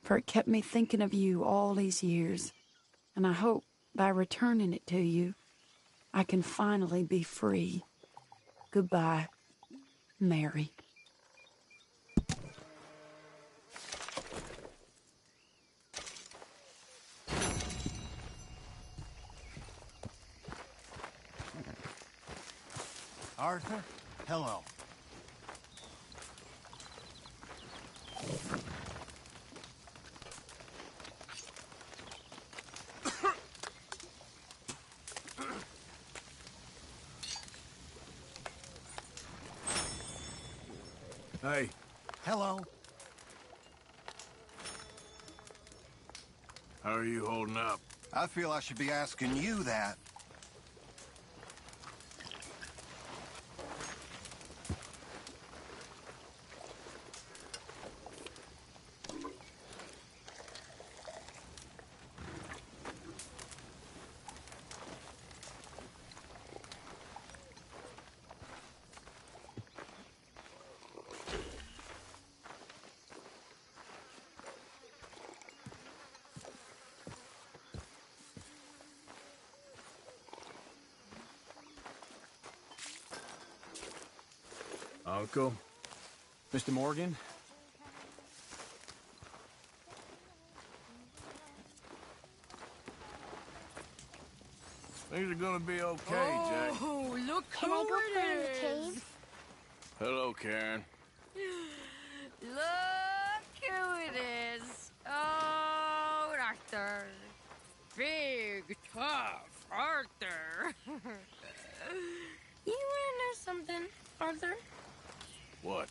for it kept me thinking of you all these years, and I hope by returning it to you, I can finally be free. Goodbye, Mary. Arthur, hello. Hey. Hello. How are you holding up? I feel I should be asking you that. Uncle? Mr. Morgan? Things are gonna be okay, Jack. Oh, look Can I go play in the cave? Hello, Karen. Look who it is. Oh, Arthur. Big, tough Arthur. You wanna know something, Arthur? What?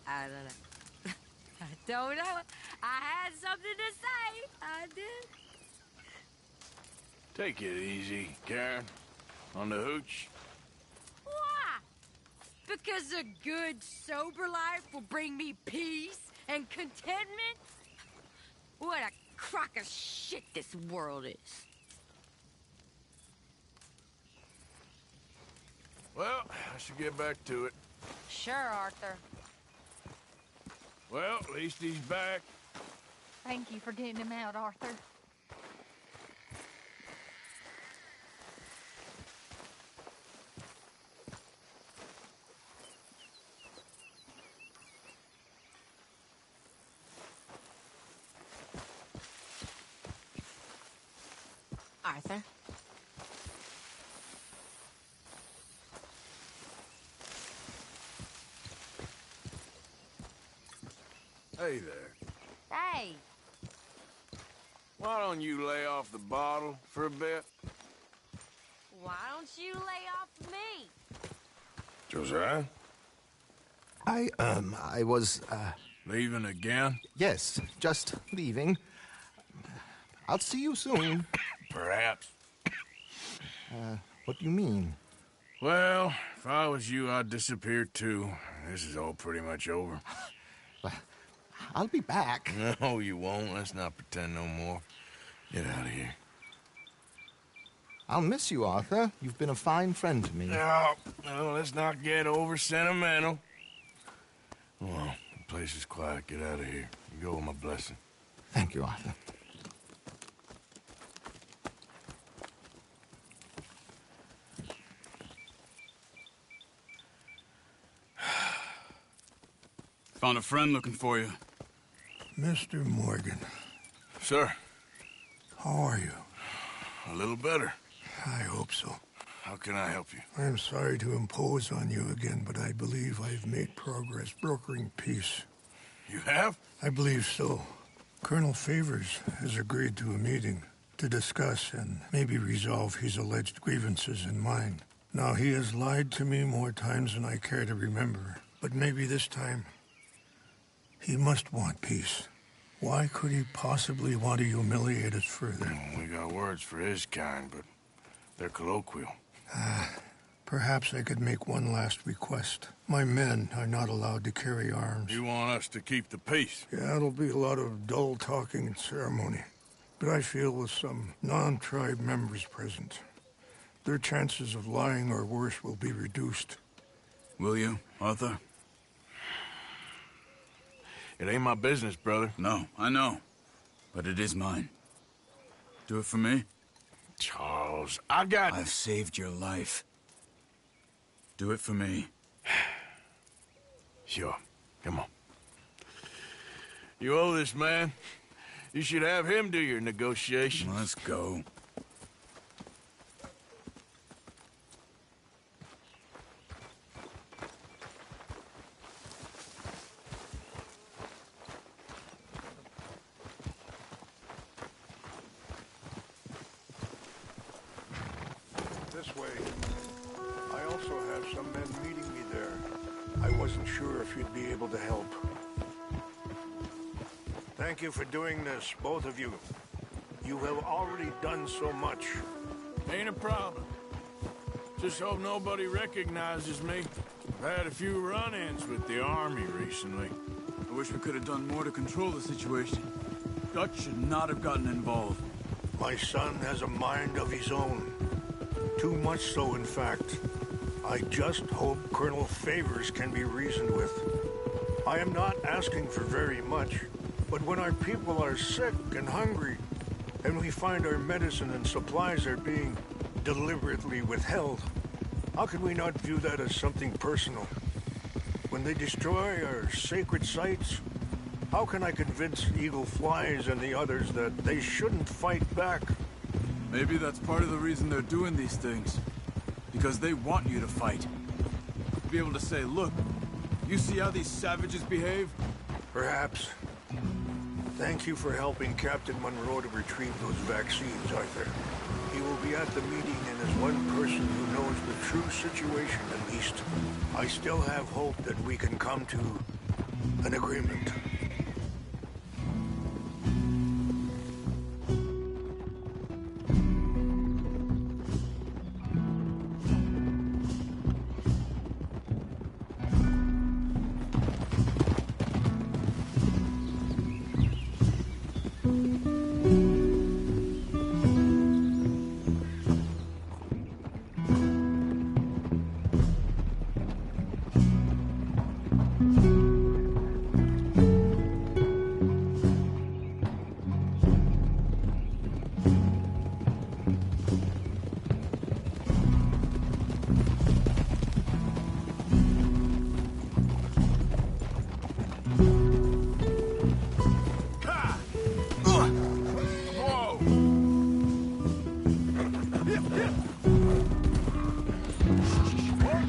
I don't know. I don't know. I had something to say. I did. Take it easy, Karen. On the hooch. Why? Because a good, sober life will bring me peace and contentment? What a crock of shit this world is. Well, I should get back to it. Sure, Arthur. Well, at least he's back. Thank you for getting him out, Arthur. Arthur? Hey there. Hey. Why don't you lay off the bottle for a bit? Why don't you lay off me? Josiah? I was, Leaving again? Yes, just leaving. I'll see you soon. Perhaps. What do you mean? Well, if I was you, I'd disappear too. This is all pretty much over. I'll be back. No, you won't. Let's not pretend no more. Get out of here. I'll miss you, Arthur. You've been a fine friend to me. No, let's not get over sentimental. Well, the place is quiet. Get out of here. You go with my blessing. Thank you, Arthur. Found a friend looking for you. Mr. Morgan. Sir. How are you? A little better. I hope so. How can I help you? I am sorry to impose on you again, but I believe I've made progress brokering peace. You have? I believe so. Colonel Favors has agreed to a meeting. to discuss and maybe resolve his alleged grievances and mine. Now, he has lied to me more times than I care to remember, but maybe this time he must want peace. Why could he possibly want to humiliate us further? We got words for his kind, but they're colloquial. Perhaps I could make one last request. My men are not allowed to carry arms. You want us to keep the peace? Yeah, it'll be a lot of dull talking and ceremony. But I feel with some non-tribe members present, their chances of lying or worse will be reduced. Will you, Arthur? It ain't my business, brother. No, I know. But it is mine. Do it for me? Charles, I've saved your life. Do it for me. Sure. Come on. You owe this man. You should have him do your negotiations. Let's go. This way. I also have some men meeting me there. I wasn't sure if you'd be able to help. Thank you for doing this, both of you. You have already done so much. Ain't a problem. Just hope nobody recognizes me. I've had a few run-ins with the army recently. I wish we could have done more to control the situation. Dutch should not have gotten involved. My son has a mind of his own. Too much so, in fact. I just hope Colonel Favors can be reasoned with. I am not asking for very much, but when our people are sick and hungry, and we find our medicine and supplies are being deliberately withheld, how can we not view that as something personal? When they destroy our sacred sites, how can I convince Eagle Flies and the others that they shouldn't fight back? Maybe that's part of the reason they're doing these things. Because they want you to fight. To be able to say, look, you see how these savages behave? Perhaps. Thank you for helping Captain Monroe to retrieve those vaccines, Arthur. He will be at the meeting and is one person who knows the true situation, at least. I still have hope that we can come to an agreement.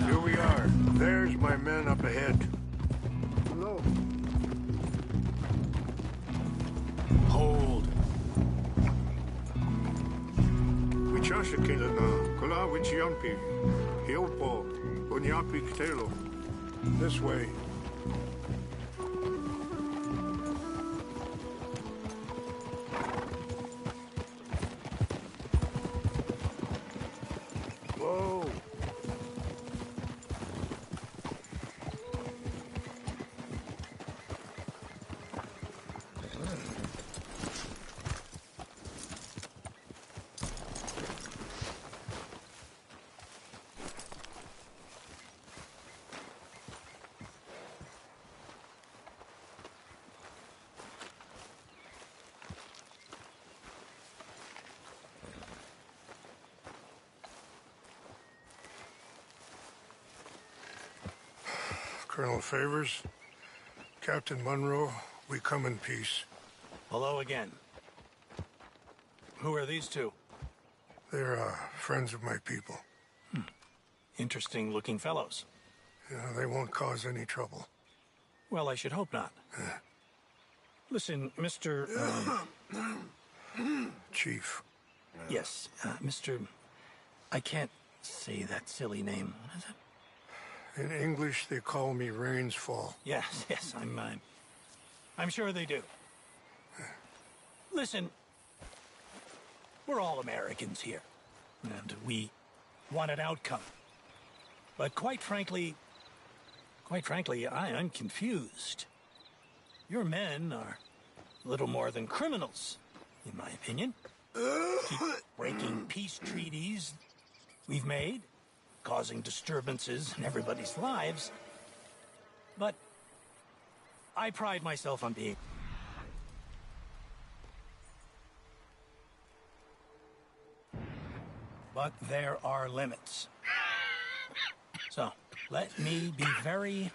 Here we are. There's my men up ahead. Hello. Hold. Wichashakila na kula wichiampi. Hilpo. Bunyapi ktelo. This way. Whoa. Colonel Favors, Captain Monroe, we come in peace. Hello again. Who are these two? They're friends of my people. Interesting looking fellows. Yeah, they won't cause any trouble. Well, I should hope not. Listen, Mr. Chief. Yes, Mr... I can't say that silly name. What is it? In English, they call me Rainsfall. Yes, I'm sure they do. Listen, we're all Americans here, and we want an outcome. But quite frankly, I am confused. Your men are little more than criminals, in my opinion. Keep breaking peace treaties we've made, causing disturbances in everybody's lives. But I pride myself on being... But there are limits. So, let me be very...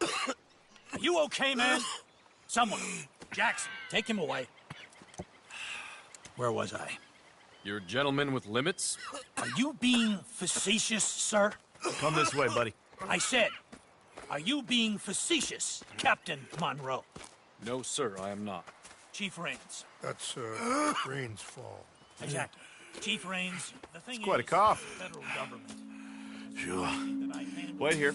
Are you okay, man? Someone. Jackson, take him away. Where was I? You're a gentleman with limits? Are you being facetious, sir? Come this way, buddy. I said, are you being facetious, Captain Monroe? No, sir, I am not. Chief Rains. That's, Rainsfall. Exactly. Chief Rains, the thing It's quite a is, cough. the federal government. Sure. Wait here.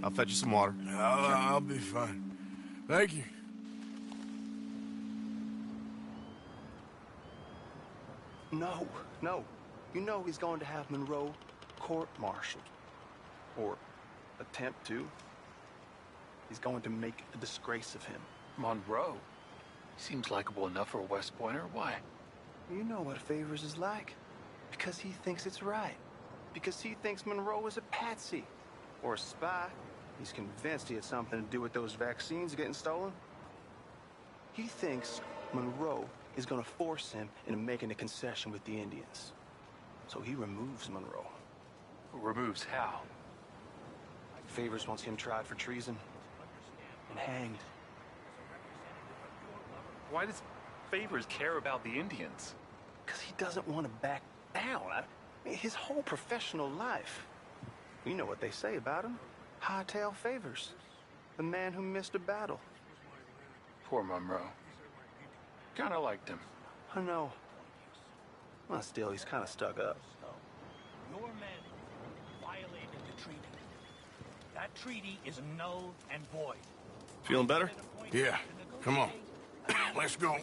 I'll fetch you some water. I'll be fine. Thank you. No. You know he's going to have Monroe court-martialed. Or attempt to. He's going to make a disgrace of him. Monroe? He seems likable enough for a West Pointer. Why? You know what Favors is like. Because he thinks it's right. Because he thinks Monroe is a patsy. Or a spy. He's convinced he had something to do with those vaccines getting stolen. He thinks Monroe is going to force him into making a concession with the Indians. So he removes Monroe. Removes how? Favors wants him tried for treason and hanged. Why does Favors care about the Indians? Because he doesn't want to back down. I mean, his whole professional life. You know what they say about him. Hightail Favors. The man who missed a battle. Poor Monroe. Kinda liked him. I know. Well, still, he's kind of stuck up. Your men violated the treaty. That treaty is null and void. Feeling better? Yeah. Come on. Let's go.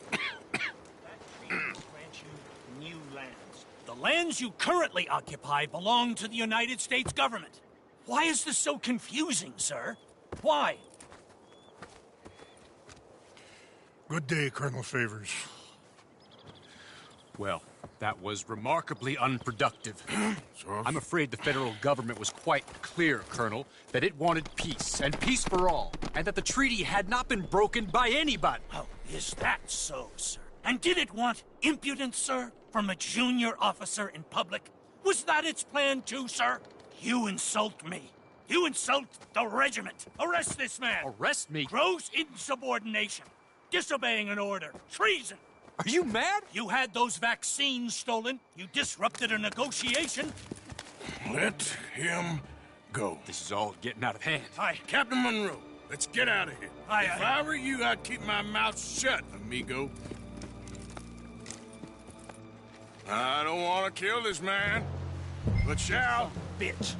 New lands. The lands you currently occupy belong to the United States government. Why is this so confusing, sir? Why? Good day, Colonel Favors. Well, that was remarkably unproductive. I'm afraid the federal government was quite clear, Colonel, that it wanted peace, and peace for all, and that the treaty had not been broken by anybody. Oh, is that so, sir? And did it want impudence, sir, from a junior officer in public? Was that its plan too, sir? You insult me. You insult the regiment. Arrest this man. Arrest me? Gross insubordination. Disobeying an order. Treason. Are you mad? You had those vaccines stolen. You disrupted a negotiation. Let him go. This is all getting out of hand. Aye. Captain Monroe, let's get out of here. Aye, if I were you, I'd keep my mouth shut, amigo. I don't want to kill this man, but shall. Bitch.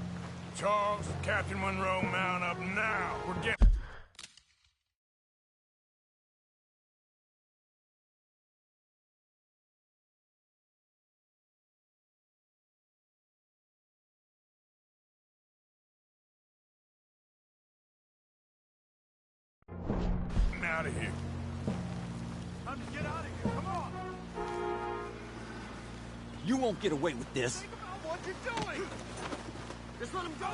Charles, Captain Monroe, mount up now. We're getting... out of here. Time to get out of here. Come on. You won't get away with this. Think about what you're doing. Just let him go.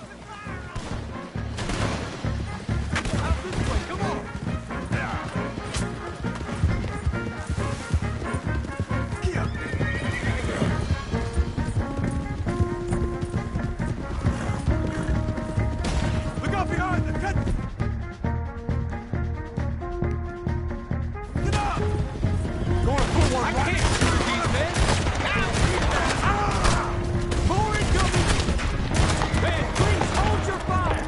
Out this way. Come on. Look out behind them. Get up. Gonna put one right through these men. More incoming! Man, please hold your fire!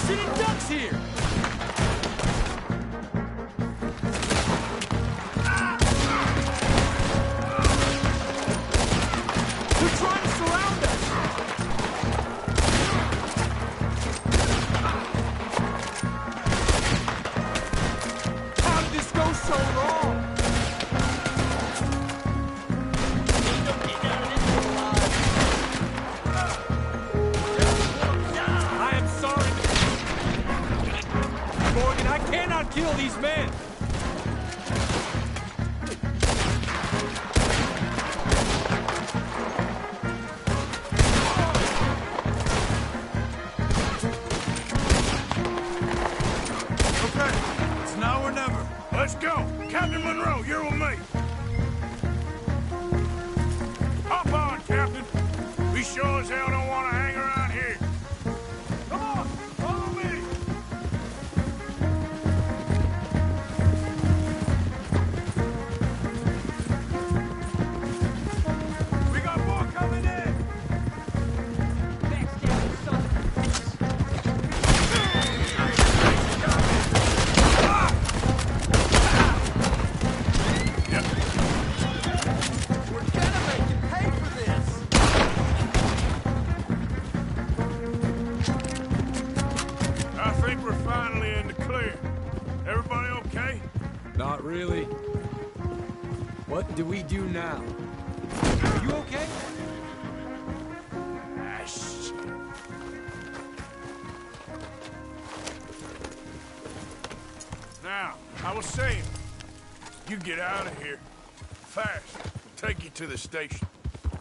shitting ducks here! They're trying to surround us! How did this go so wrong? I am sorry. Morgan, I cannot kill these men! Okay, it's now or never. Let's go. Captain Monroe, you're with me. Hop on, Captain. We sure as hell don't want to hang around here. Come on, follow me. We got more coming in. We're gonna make you pay for this! I think we're finally in the clear. Everybody okay? Not really. What do we do now? You okay? Ah, shit. Now, I was saying, you get out of here. Fast. We'll take you to the station.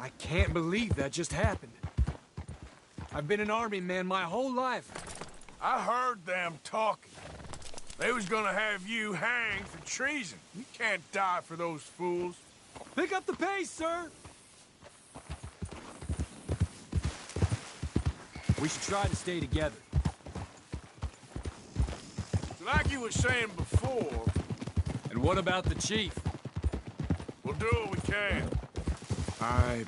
I can't believe that just happened. I've been an army man my whole life. I heard them talking. They was gonna have you hanged for treason. You can't die for those fools. Pick up the pace, sir! We should try to stay together. Like you were saying before... And what about the chief? We'll do what we can. I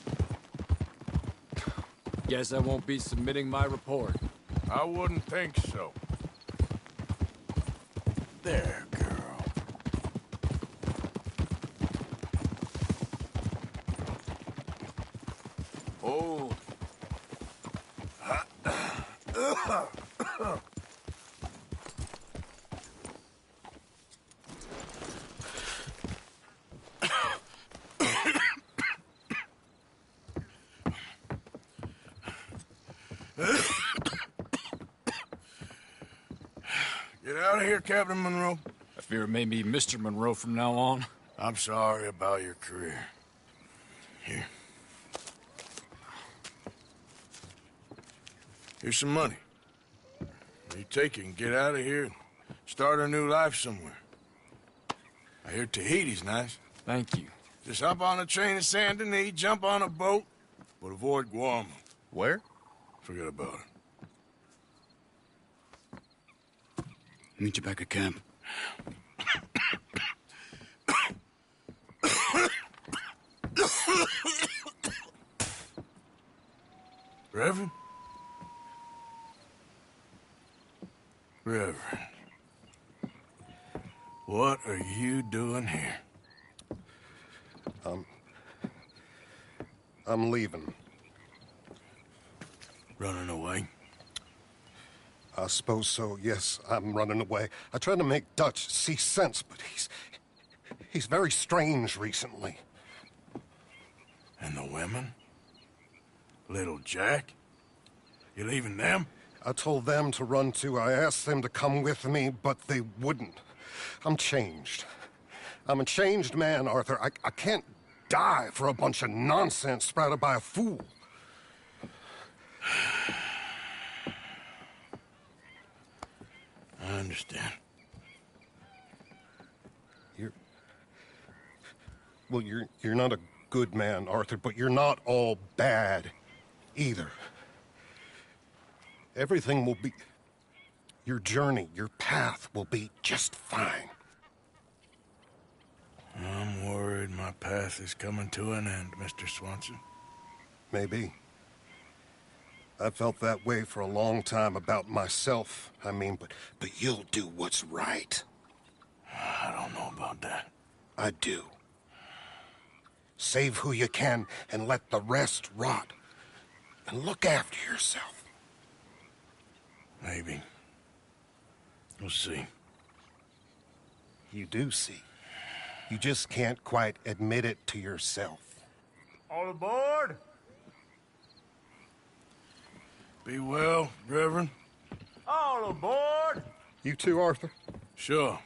guess I won't be submitting my report. I wouldn't think so. There, girl. Oh. Get out of here, Captain Monroe. I fear it may be Mr. Monroe from now on. I'm sorry about your career. Here. Here's some money. You take it and get out of here and start a new life somewhere. I hear Tahiti's nice. Thank you. Just hop on a train to Saint Denis, jump on a boat, but avoid Guam. Where? Forget about it. Meet you back at camp. Reverend? Reverend. What are you doing here? I'm leaving. Running away? I suppose so, yes. I'm running away. I tried to make Dutch see sense, but he's very strange recently. And the women? Little Jack? You leaving them? I told them to run too. I asked them to come with me, but they wouldn't. I'm changed. I'm a changed man, Arthur. I can't die for a bunch of nonsense sprouted by a fool. I understand. You're not a good man, Arthur, but you're not all bad either. Everything will be... Your journey, your path will be just fine. I'm worried my path is coming to an end, Mr. Swanson. Maybe. I felt that way for a long time about myself. I mean, but you'll do what's right. I don't know about that. I do. Save who you can and let the rest rot. And look after yourself. Maybe. We'll see. You do see. You just can't quite admit it to yourself. All aboard! Be well, Reverend. All aboard! You too, Arthur? Sure.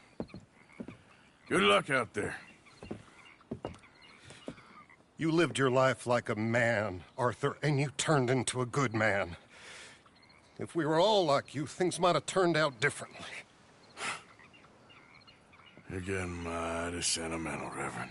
Good luck out there. You lived your life like a man, Arthur, and you turned into a good man. If we were all like you, things might have turned out differently. You're getting mighty sentimental, Reverend.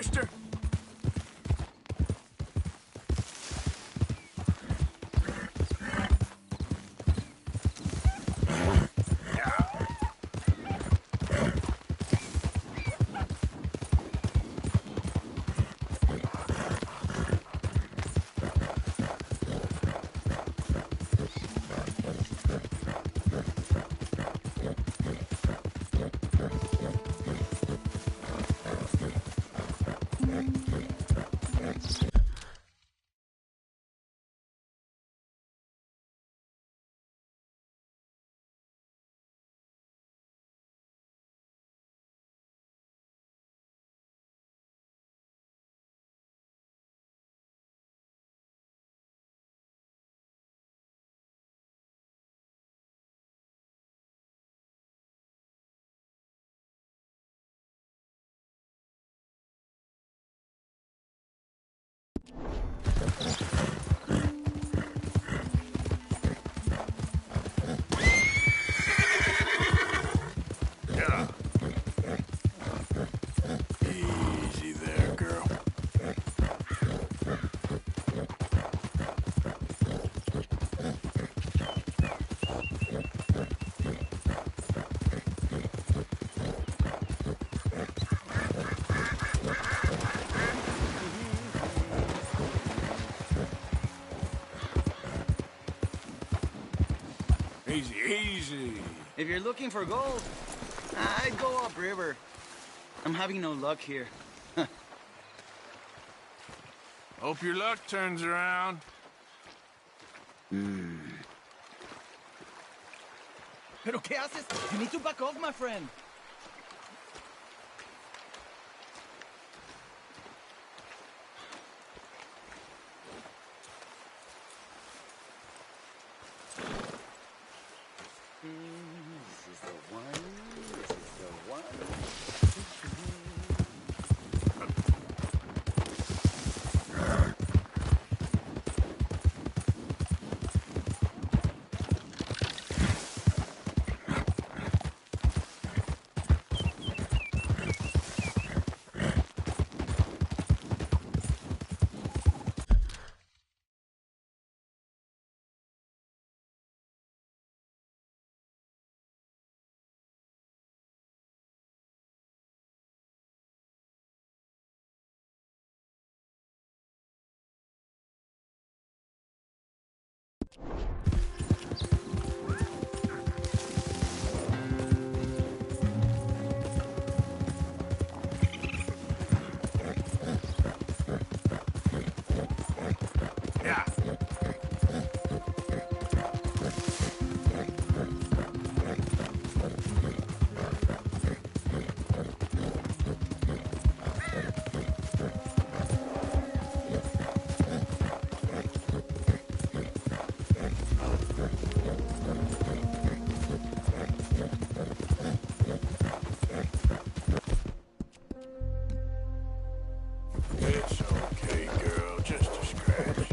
mister? Yeah. Easy there, girl. Easy, easy. If you're looking for gold, I'd go upriver. I'm having no luck here. Hope your luck turns around. ¿Pero qué haces? You need to back off, my friend. This is the one. This is the one. Yeah. It's okay, girl. Just a scratch.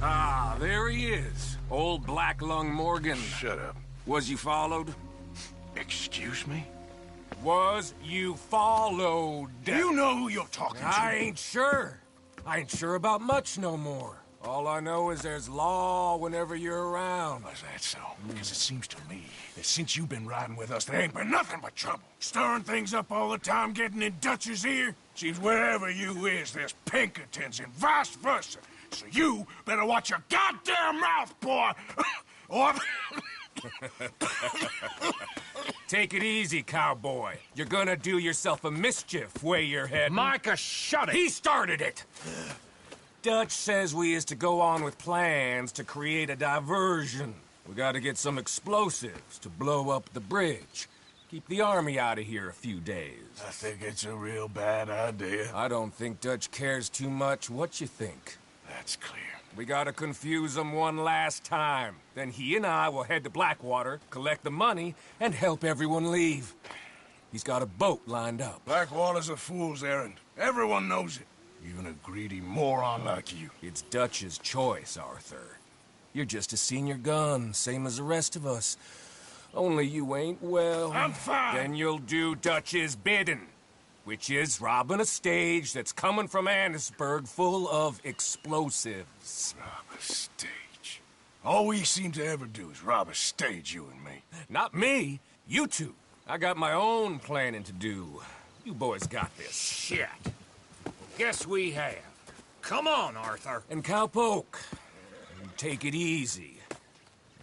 Ah, there he is. Old Black Lung Morgan. Shut up. Was you followed? Excuse me? Was you followed? You know who you're talking to. I ain't sure. I ain't sure about much no more. All I know is there's law whenever you're around. Is that so? Because it seems to me that since you've been riding with us, there ain't been nothing but trouble. Stirring things up all the time, getting in Dutch's ear. Seems wherever you is, there's Pinkertons and vice versa. So you better watch your goddamn mouth, boy! Or... Take it easy, cowboy. You're gonna do yourself a mischief way you're heading. Micah, shut it! He started it! Dutch says we is to go on with plans to create a diversion. We gotta get some explosives to blow up the bridge. Keep the army out of here a few days. I think it's a real bad idea. I don't think Dutch cares too much what you think. That's clear. We gotta confuse him one last time. Then he and I will head to Blackwater, collect the money, and help everyone leave. He's got a boat lined up. Blackwater's a fool's errand. Everyone knows it. Even a greedy moron like you. It's Dutch's choice, Arthur. You're just a senior gun, same as the rest of us. Only you ain't well. I'm fine. Then you'll do Dutch's bidding, which is robbing a stage that's coming from Annesburg full of explosives. Rob a stage. All we seem to ever do is rob a stage, you and me. Not me. You two. I got my own planning to do. You boys got this. Shit. Guess we have. Come on, Arthur. And Cowpoke, take it easy.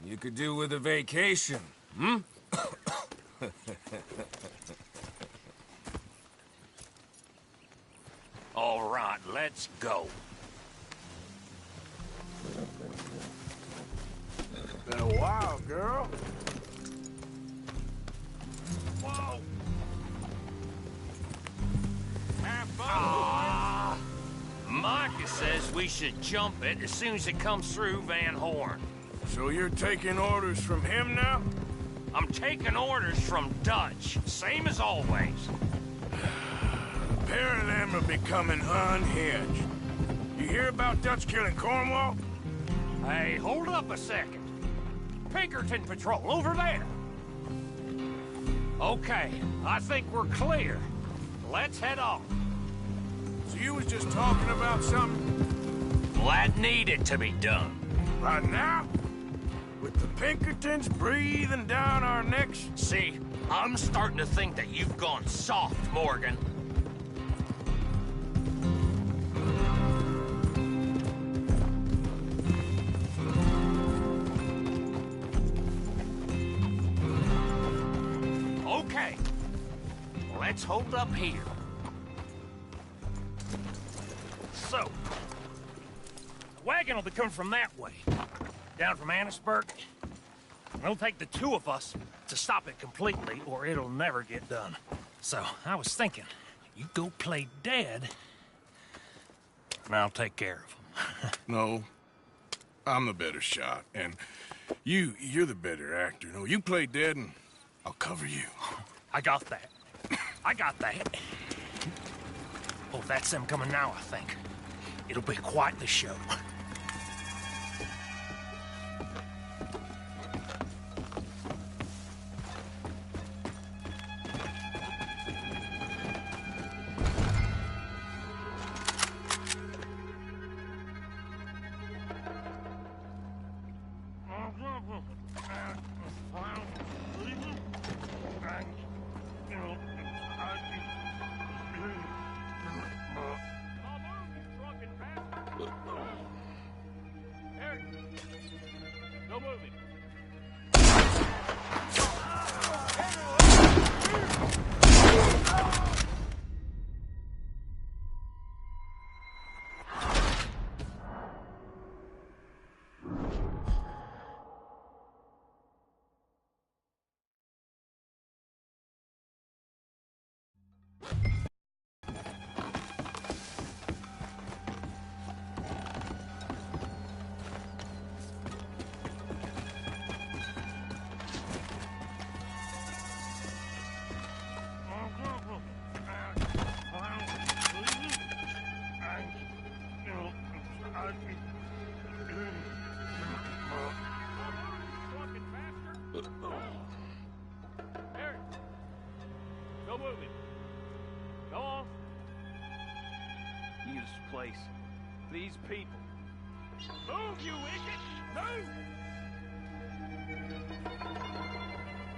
You could do with a vacation, hmm? All right, let's go. Been a while, girl. Whoa! Micah says we should jump it as soon as it comes through Van Horn. So you're taking orders from him now? I'm taking orders from Dutch, same as always. A pair of them are becoming unhinged. You hear about Dutch killing Cornwall? Hey, hold up a second. Pinkerton Patrol, over there. Okay, I think we're clear. Let's head off. So you was just talking about something? Well, that needed to be done. Right now? With the Pinkertons breathing down our necks? See, I'm starting to think that you've gone soft, Morgan. Okay, let's hold up here. So, the wagon will be coming from that way, down from Annisburg. It'll take the two of us to stop it completely, or it'll never get done. So, I was thinking, you go play dead, and I'll take care of him. No, I'm the better shot, and you're the better actor. No, you play dead, and I'll cover you. I got that. I got that. Oh, that's them coming now, I think. It'll be quite the show. No moving. No moving. Go on. This place. These people. Move, you idiot! Move!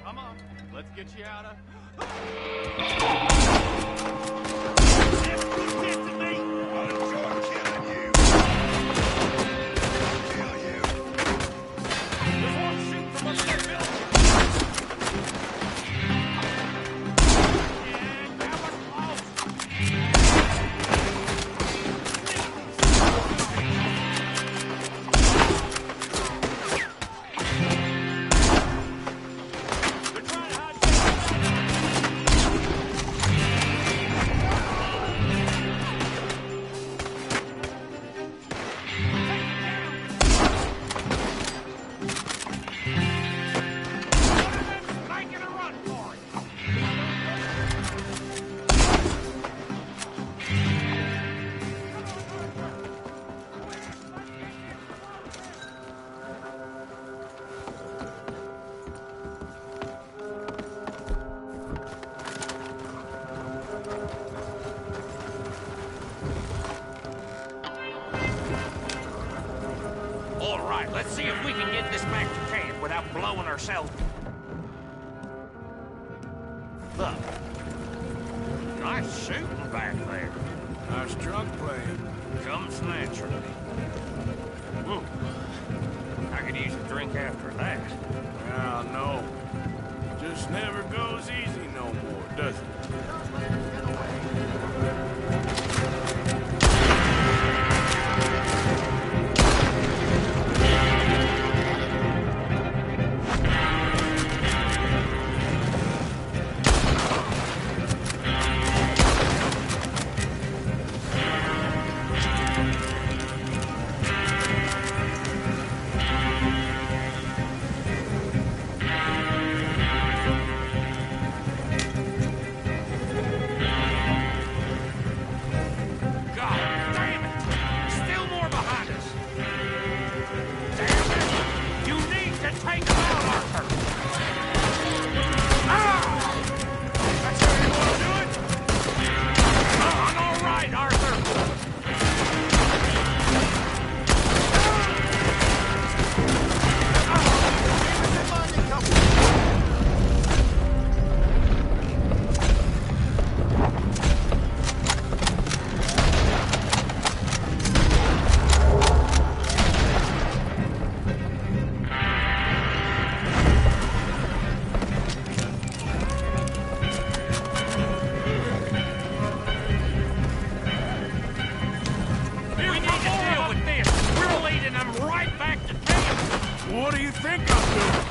Come on. Let's get you out of... That's good shit to me! I'll enjoy killing you. Kill you. There's one shooting from up there, Bill. Let's see if we can get this back to camp without blowing ourselves. Nice shooting back there. Nice drunk playing. Comes naturally. I could use a drink after that. Yeah, no. Just never goes easy no more, does it? What do you think I'm doing?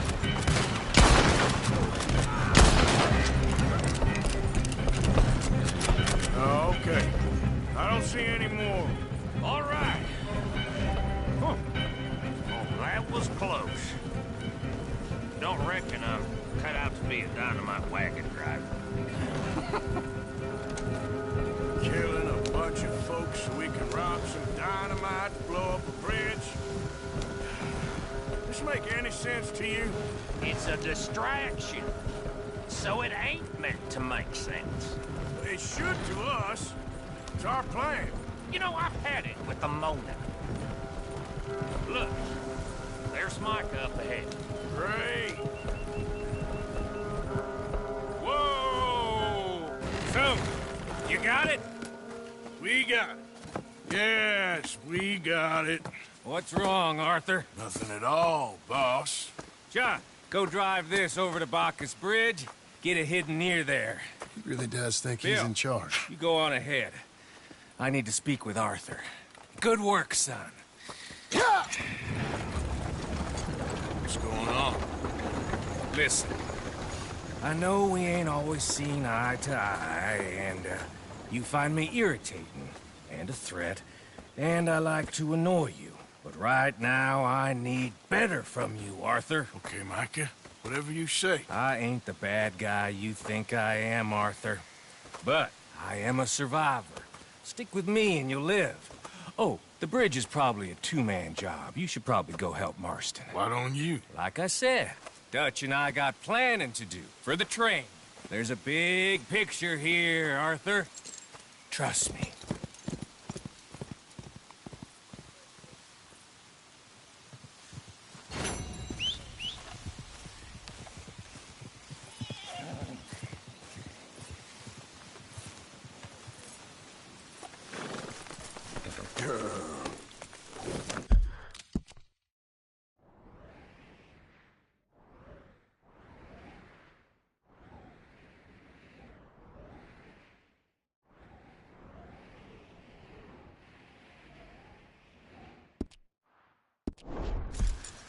Okay. I don't see any more. All right. Huh. Oh, that was close. Don't reckon I'm cut out to be a dynamite wagon driver. Killing a bunch of folks so we can rob some dynamite, blow up a bridge. This make any sense to you? It's a distraction. So it ain't meant to make sense. It should to us. It's our plan. You know, I've had it with the Mona. Look, there's Micah up ahead. Great. Whoa! So, you got it? We got it. Yes, we got it. What's wrong, Arthur? Nothing at all, boss. John, go drive this over to Bacchus Bridge. Get it hidden near there. He really does think Bill, he's in charge. You go on ahead. I need to speak with Arthur. Good work, son. What's going on? Listen, I know we ain't always seen eye to eye, and you find me irritating and a threat, and I like to annoy you. But right now, I need better from you, Arthur. Okay, Micah. Whatever you say. I ain't the bad guy you think I am, Arthur. But I am a survivor. Stick with me and you'll live. Oh, the bridge is probably a two-man job. You should probably go help Marston. Why don't you? Like I said, Dutch and I got planning to do for the train. There's a big picture here, Arthur. Trust me.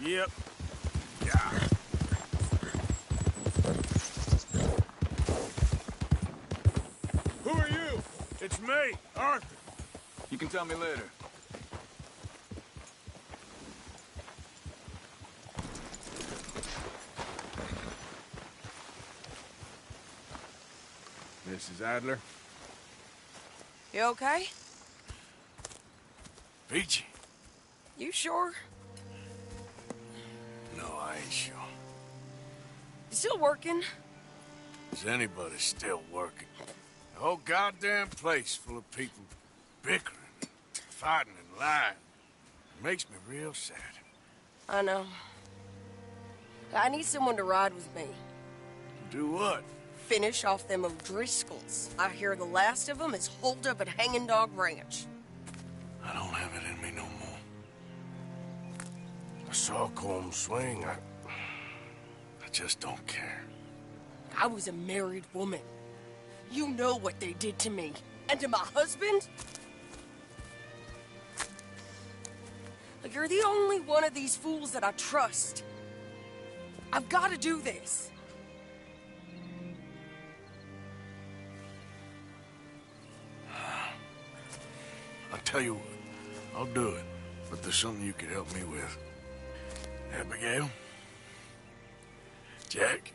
Yep. Yeah. Who are you? It's me, Arthur. You can tell me later. Mrs. Adler. You okay? Peachy. You sure? No, I ain't sure. You still working? Is anybody still working? The whole goddamn place full of people bickering, fighting and lying. It makes me real sad. I know. I need someone to ride with me. Do what? finish off them O'Driscolls. I hear the last of them is holed up at Hanging Dog Ranch. I don't have it in me no more. I saw Colm swing. I just don't care. I was a married woman. You know what they did to me. And to my husband? Like, you're the only one of these fools that I trust. I've got to do this. I'll tell you what, I'll do it. But there's something you could help me with. Abigail, Jack,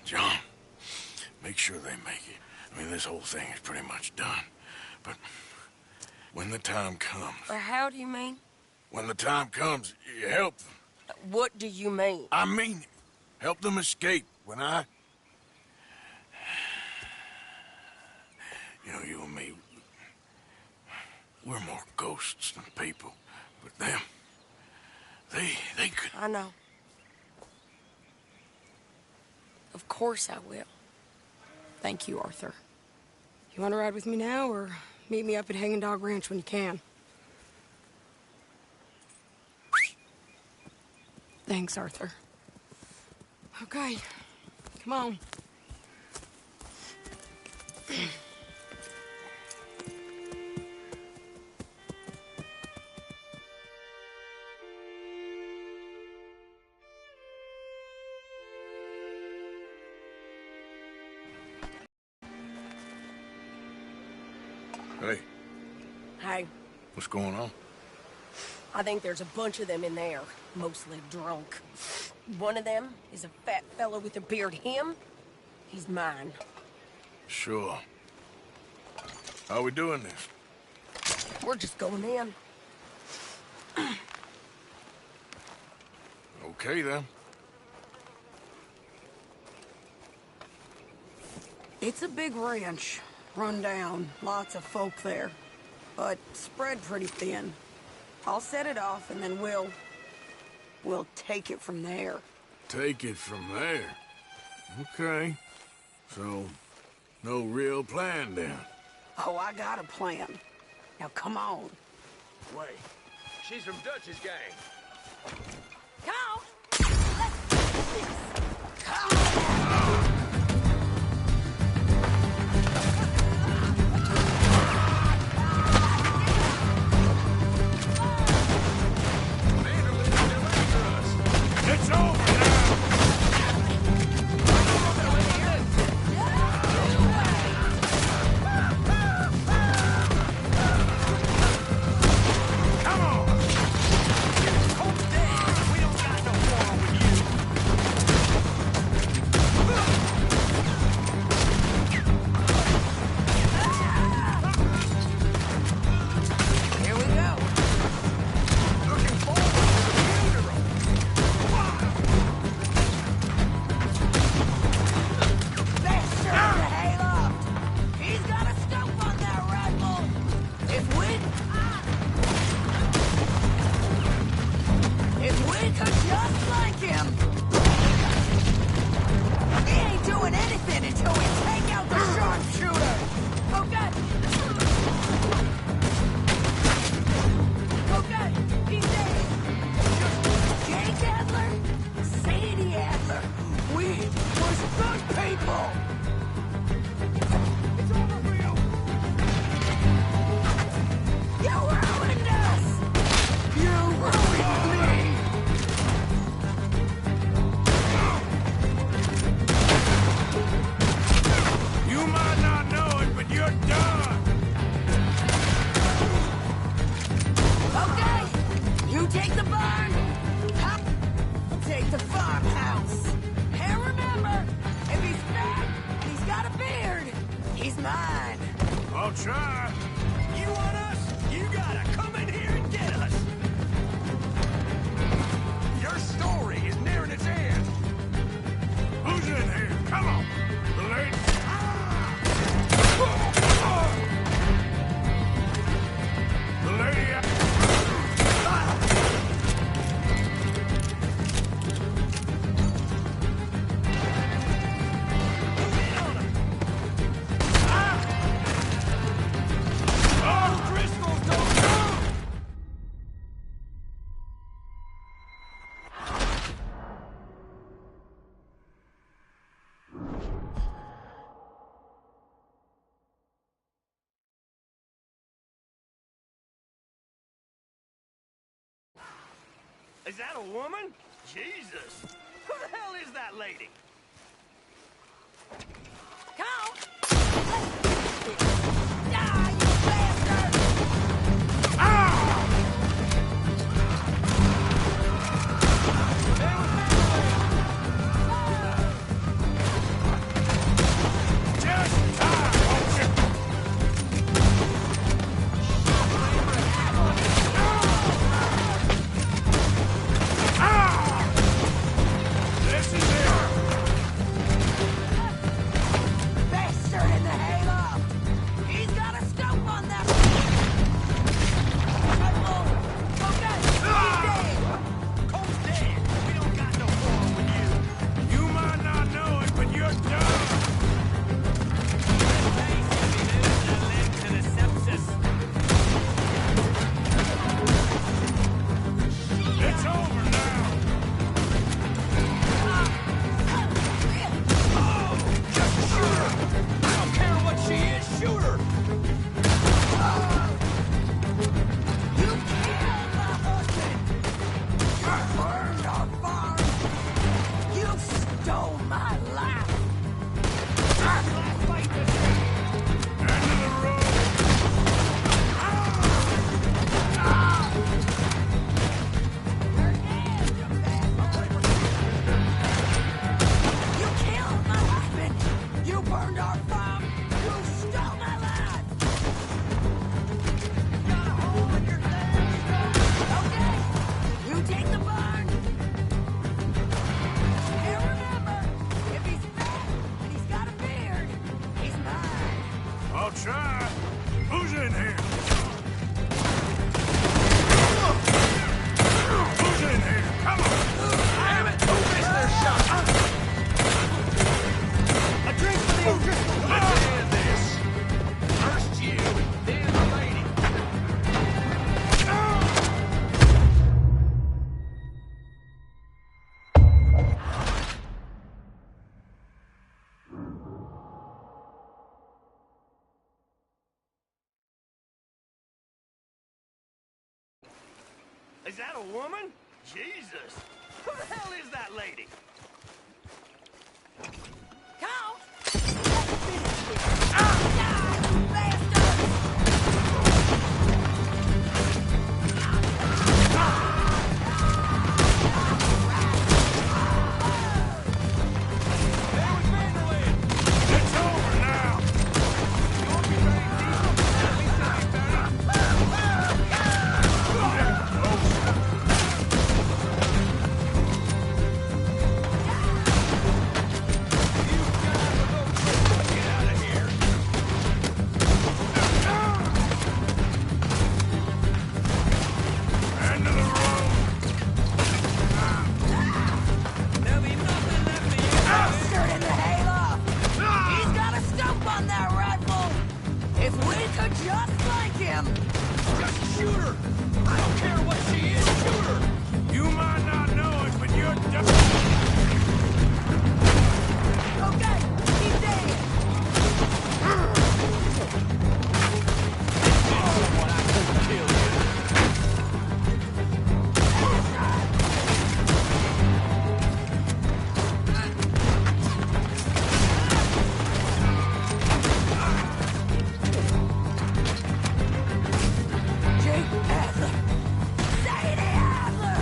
John, make sure they make it. I mean, this whole thing is pretty much done. But when the time comes... How do you mean? When the time comes, you help them. What do you mean? I mean it. Help them escape. When I... You know, you and me, we're more ghosts than people. But them, they could... I know. Of course I will. Thank you, Arthur. You want to ride with me now, or meet me up at Hanging Dog Ranch when you can? Thanks, Arthur. Okay, come on. Hey. Hey. What's going on? I think there's a bunch of them in there, mostly drunk. One of them is a fat fellow with a beard. Him, he's mine. Sure. How are we doing this? We're just going in. Okay, then. It's a big ranch. Run down. Lots of folk there. But spread pretty thin. I'll set it off, and then we'll take it from there. Take it from there? Okay. So, no real plan, then? Oh, I got a plan. Now, come on. Wait. She's from Dutch's gang. Come on! Let's do this! Come on! It's over now! Come on! Oh, damn! We don't got no quarrel with you! Here we go. Looking forward to the funeral! Best shirt in the hayloft. He's got a scope on that rifle. If we could just like him. He ain't doing anything until we take out the sharpshooter. Okay. Okay, he's dead. Jake Adler, Sadie Adler. We was good people. It's over for you. You ruined us. You ruined me. You might not know it, but you're done! Okay, you take the barn. I'll take the farmhouse. And remember, if he's fat and he's got a beard, he's mine. I'll try. You want us? You gotta come in here and get us. Your story is nearing its end. Who's in here? Come on! The lady... The lady... Who's in on us? Is that a woman? Jesus. Who the hell is that lady? Count! Is that a woman? Jesus. Who the hell is that lady? Count! Sadie Adler!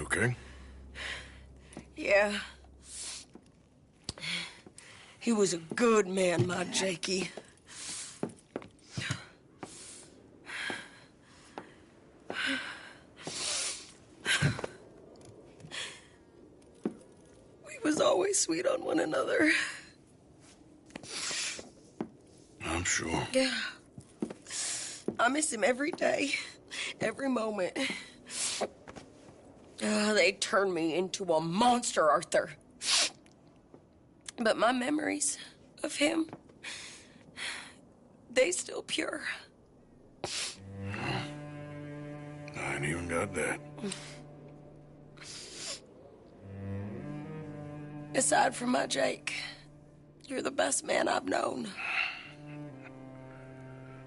okay? Yeah. He was a good man, my Jakey. We was always sweet on one another. I'm sure. Yeah. I miss him every day, every moment. They turned me into a monster, Arthur. But my memories of him, they still pure. I ain't even got that. Aside from my Jake, you're the best man I've known.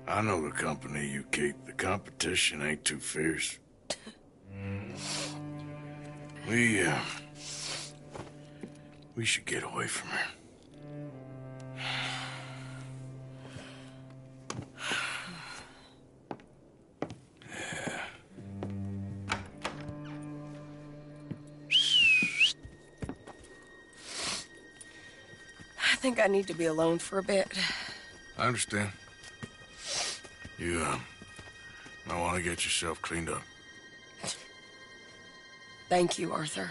I know the company you keep. The competition ain't too fierce. We should get away from her. I think I need to be alone for a bit. I understand. You, might want to get yourself cleaned up. Thank you, Arthur.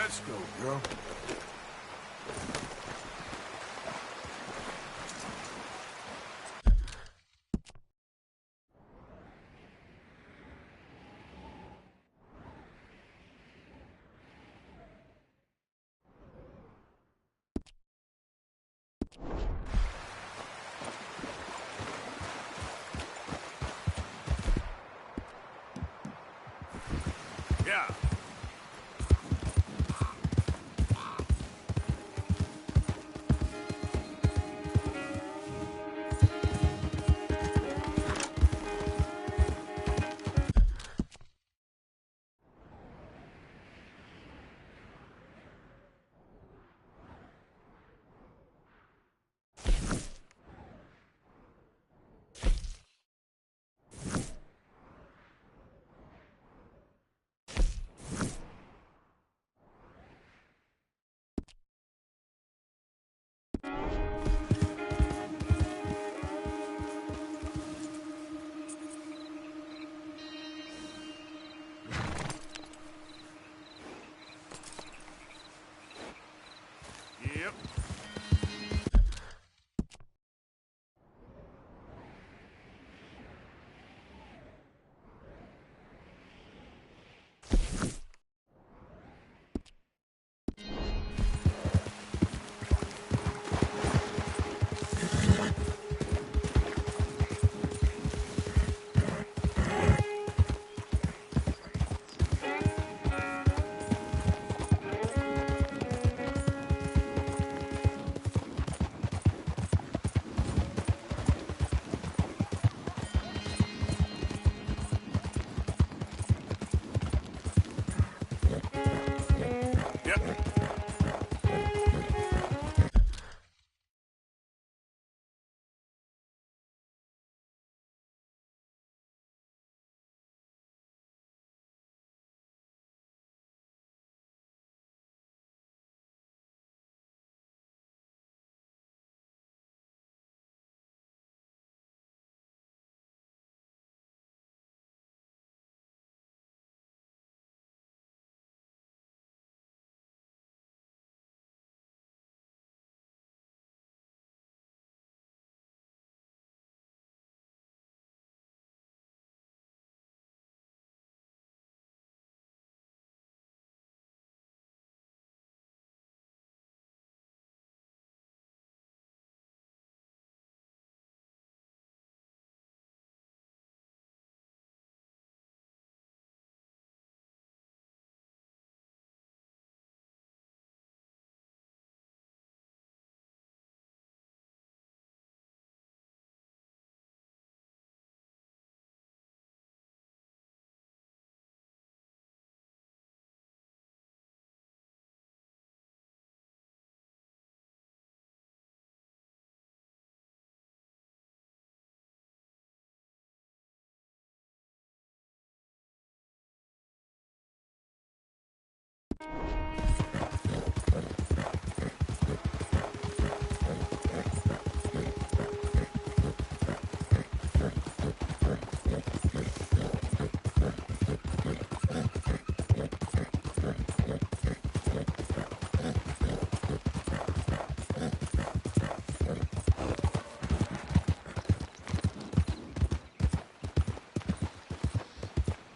Let's go, girl. Yeah.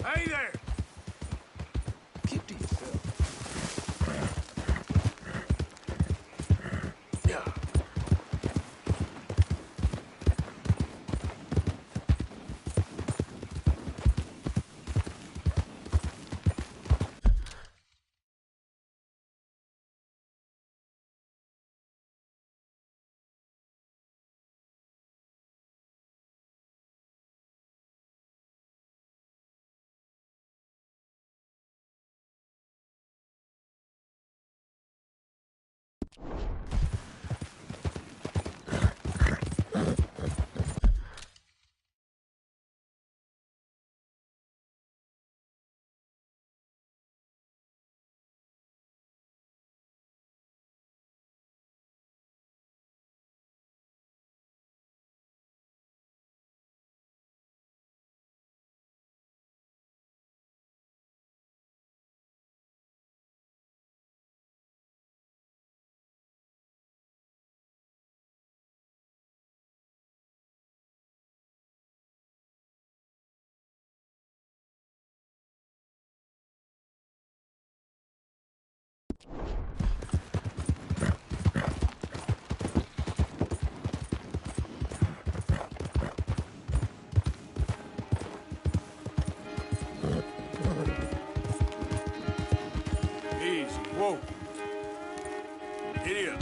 Hey there! Keep to yourself. Yeah. Easy. Whoa. Giddy up.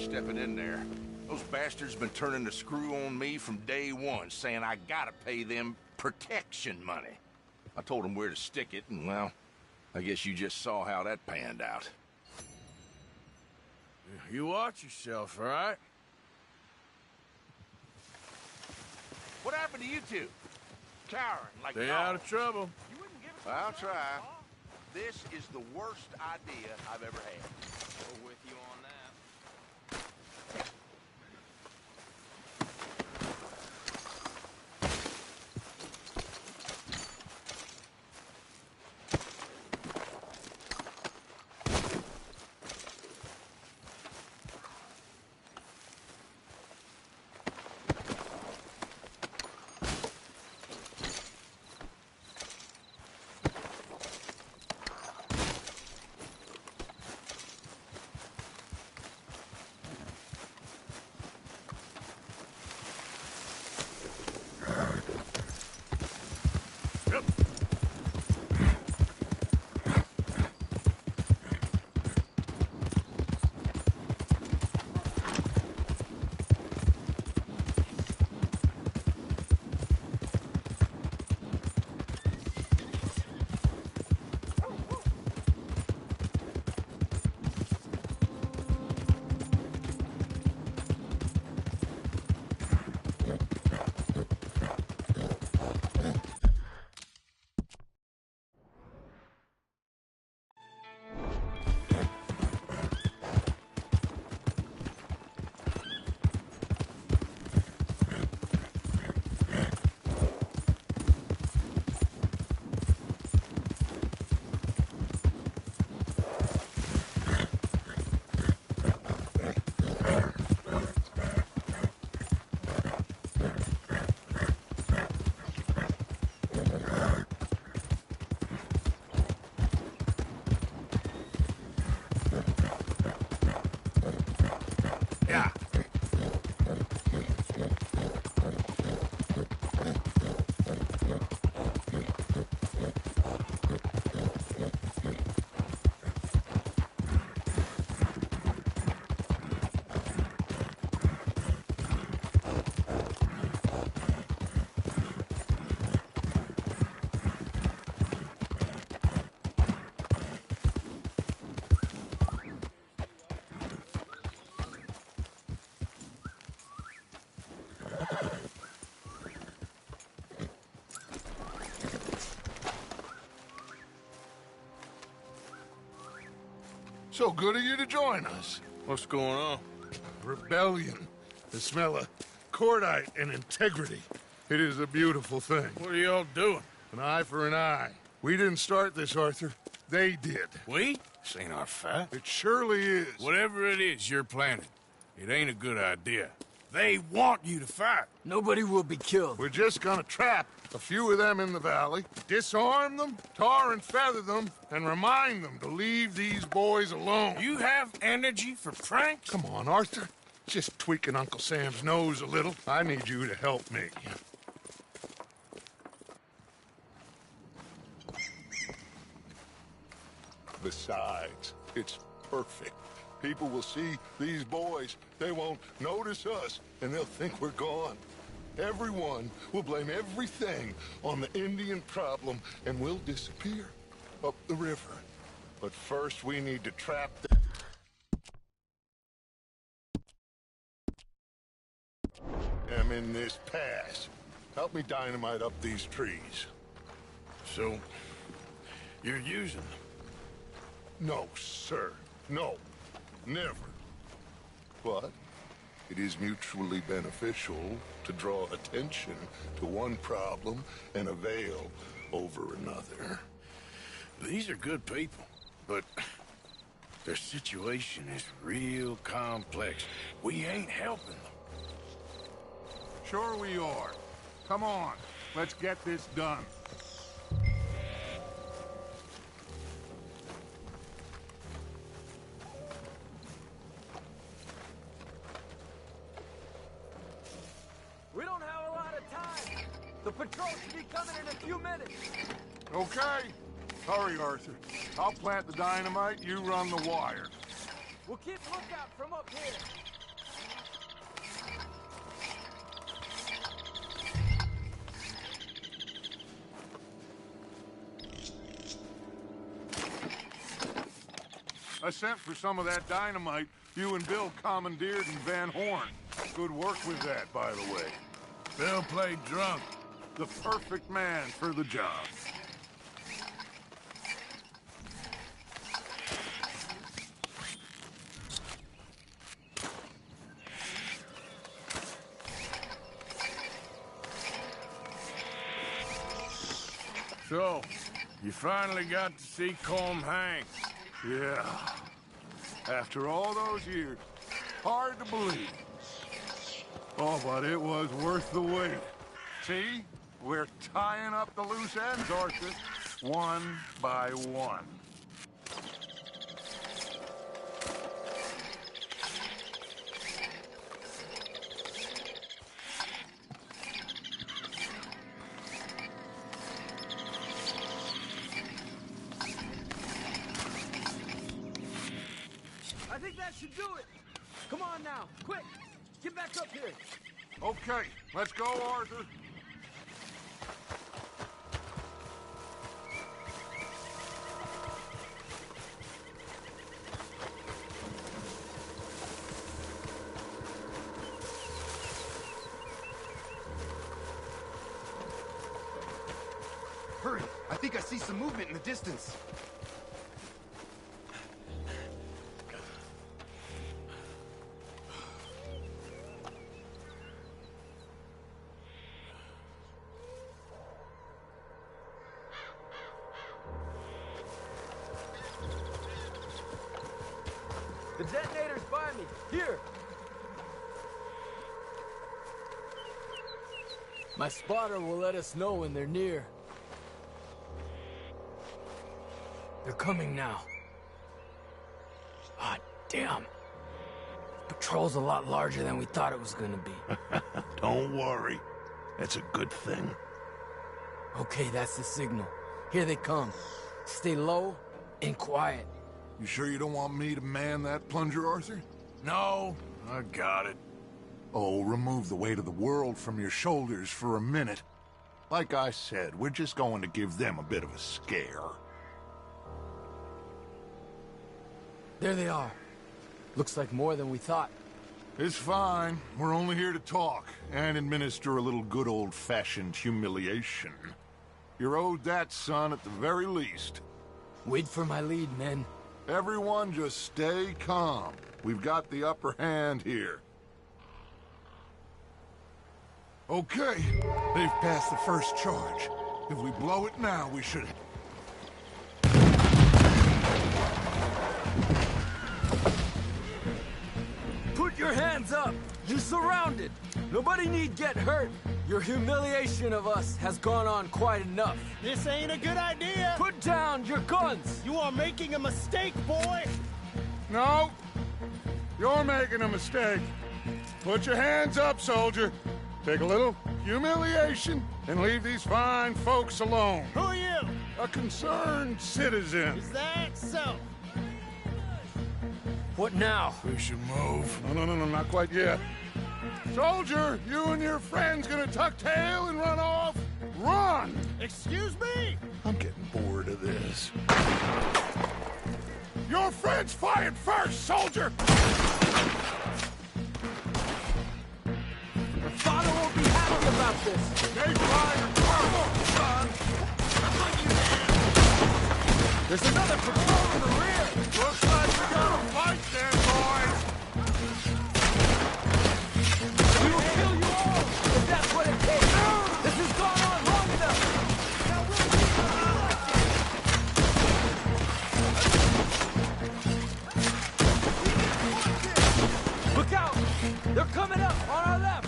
stepping in there. Those bastards been turning the screw on me from day one, saying I gotta pay them protection money. I told them where to stick it, and well, I guess you just saw how that panned out. You watch yourself, all right? What happened to you two? Cowering like Stay dogs. out of trouble. I'll try. This is the worst idea I've ever had. We're with you on that. So good of you to join us. What's going on? Rebellion. The smell of cordite and integrity. It is a beautiful thing. What are y'all doing? An eye for an eye. We didn't start this, Arthur. They did. We? This ain't our fight. It surely is. Whatever it is you're planning, it ain't a good idea. They want you to fight. Nobody will be killed. We're just gonna trap a few of them in the valley, disarm them, tar and feather them, and remind them to leave these boys alone. You have energy for pranks? Come on, Arthur. Just tweaking Uncle Sam's nose a little. I need you to help me. Besides, it's perfect. People will see these boys. They won't notice us, and they'll think we're gone. Everyone will blame everything on the Indian problem, and we'll disappear up the river. But first, we need to trap them in this pass. Help me dynamite up these trees. So, you're using them? No, sir. No. Never. But it is mutually beneficial to draw attention to one problem and avail over another. These are good people, but their situation is real complex. We ain't helping them. Sure we are. Come on, let's get this done. We don't have a lot of time. The patrol should be coming in a few minutes. Okay. Hurry, Arthur. I'll plant the dynamite, you run the wire. We'll keep lookout from up here. I sent for some of that dynamite you and Bill commandeered in Van Horn. Good work with that, by the way. Bill played drunk. The perfect man for the job. So, you finally got to see Colm hang. Yeah. After all those years. Hard to believe. Oh, but it was worth the wait. See? We're tying up the loose ends, Arthur. One by one. I think that should do it. Come on now, quick. Get back up here. Okay, let's go, Arthur. Hurry! I think I see some movement in the distance. The detonator's by me. Here. My spotter will let us know when they're near. They're coming now. Ah, damn. Patrol's a lot larger than we thought it was gonna be. Don't worry. That's a good thing. Okay, that's the signal. Here they come. Stay low and quiet. You sure you don't want me to man that plunger, Arthur? No, I got it. Oh, remove the weight of the world from your shoulders for a minute. Like I said, we're just going to give them a bit of a scare. There they are. Looks like more than we thought. It's fine. We're only here to talk and administer a little good old-fashioned humiliation. You're owed that, son, at the very least. Wait for my lead, men. Everyone just stay calm. We've got the upper hand here. Okay, they've passed the first charge. If we blow it now, we should... Put your hands up! You're surrounded! Nobody need get hurt! Your humiliation of us has gone on quite enough. This ain't a good idea! Put down your guns! You are making a mistake, boy! No! You're making a mistake. Put your hands up, soldier. Take a little humiliation and leave these fine folks alone. Who are you? A concerned citizen. Is that so? What now? We should move. No, not quite yet. Soldier, you and your friend's gonna tuck tail and run off? Run! Excuse me? I'm getting bored of this. Your friend's fired first, soldier! Your father won't be happy about this. They fired first, son! There's another patrol in the rear! Looks like we got a fight then, boys! We will kill you all, if that's what it takes! This has gone on long enough! Look out! They're coming up on our left!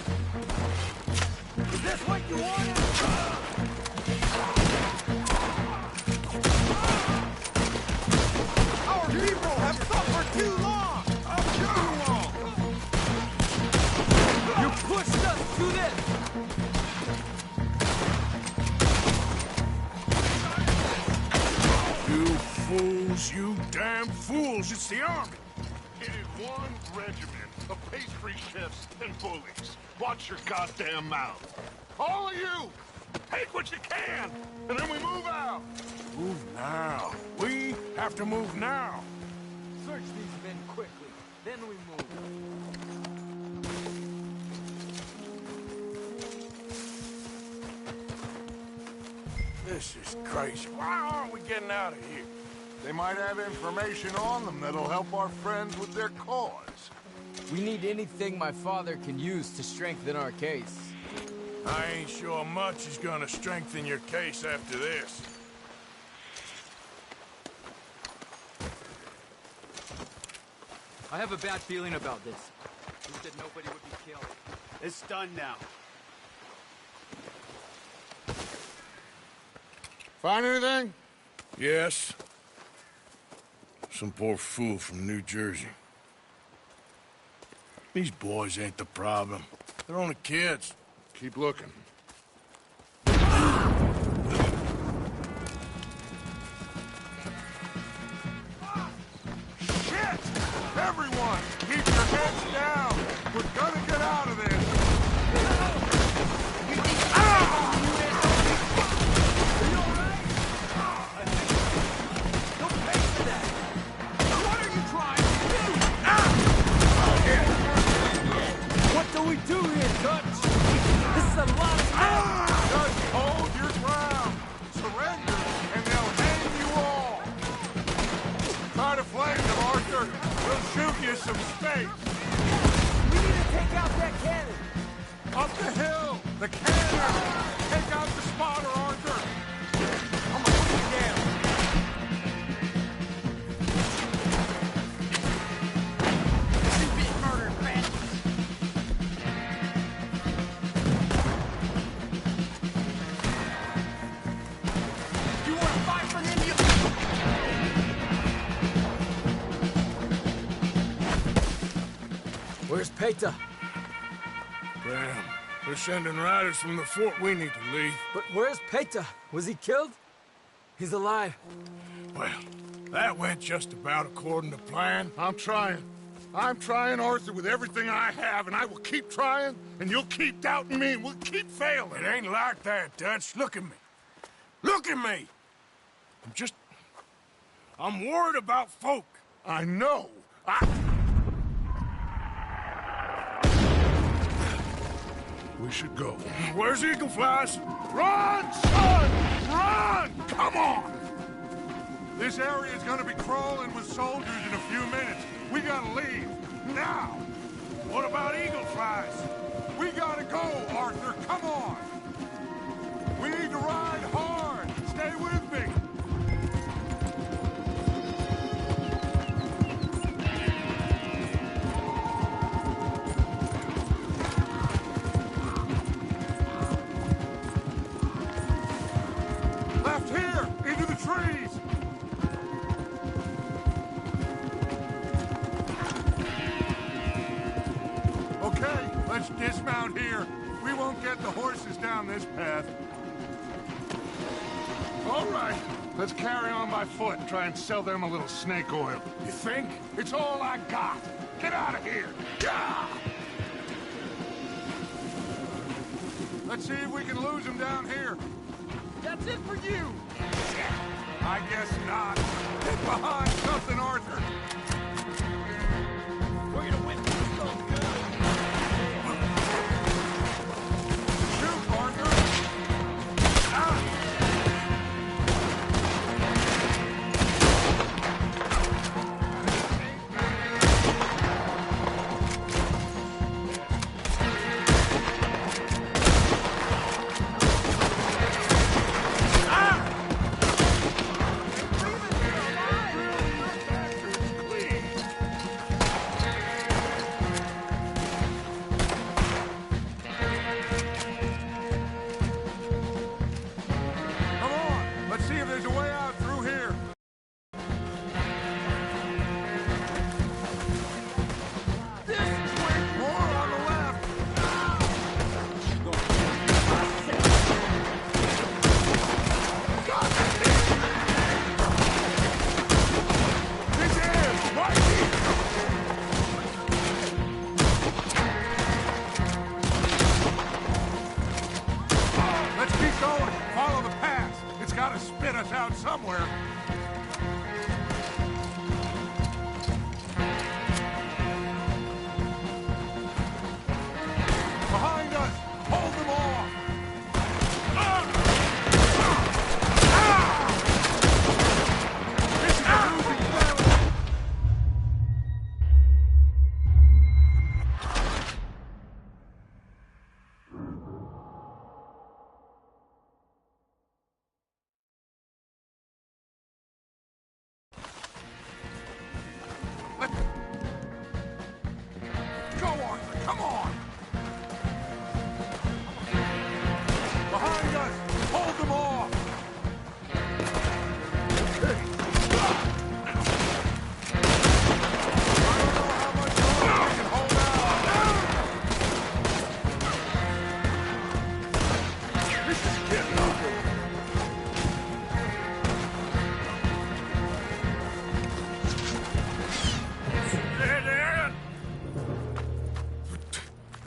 Is this what you wanted? Our people have suffered too long! Too long! You pushed us to this! You fools, you damn fools! It's the army! dedicated one regiment of pastry chefs and bullies. Watch your goddamn mouth. All of you, take what you can, and then we move out. Move now. We have to move now. Search these men quickly, then we move. This is crazy. Why aren't we getting out of here? They might have information on them that'll help our friends with their cause. We need anything my father can use to strengthen our case. I ain't sure much is gonna strengthen your case after this. I have a bad feeling about this. Who said nobody would be killed? It's done now. Find anything? Yes. Some poor fool from New Jersey. These boys ain't the problem. They're only kids. Keep looking. Shit! Everyone, keep your heads down. We're gonna get out of this. What do we do here, Dutch? This is a lot of Dutch, hold your ground. Surrender, and they'll hang you all. Try to flame them, Arthur. We'll shoot you some steak. We need to take out that cannon. Up the hill! The cannon! Take out the spotter, Arthur! I'm gonna put you down. You be murdered, man. You want to fight for them? Where's Peta? Damn. They're sending riders from the fort. We need to leave. But where's Peta? Was he killed? He's alive. Well, that went just about according to plan. I'm trying. I'm trying, Arthur, with everything I have, and I will keep trying, and you'll keep doubting me, and we'll keep failing. It ain't like that, Dutch. Look at me. Look at me! I'm worried about folk. I know. We should go. Where's Eagle Flies? Run, son! Run! Come on! This area is gonna be crawling with soldiers in a few minutes. We gotta leave. Now! What about Eagle Flies? We gotta go, Arthur. Come on! We need to ride hard. Stay with me. Left here! Into the trees! Okay, let's dismount here. We won't get the horses down this path. All right, let's carry on by foot and try and sell them a little snake oil. You think? It's all I got. Get out of here. Gah! Let's see if we can lose them down here. That's it for you. I guess not. Get behind something, Arthur. We're gonna win this so good. Shoot, Arthur. Ah!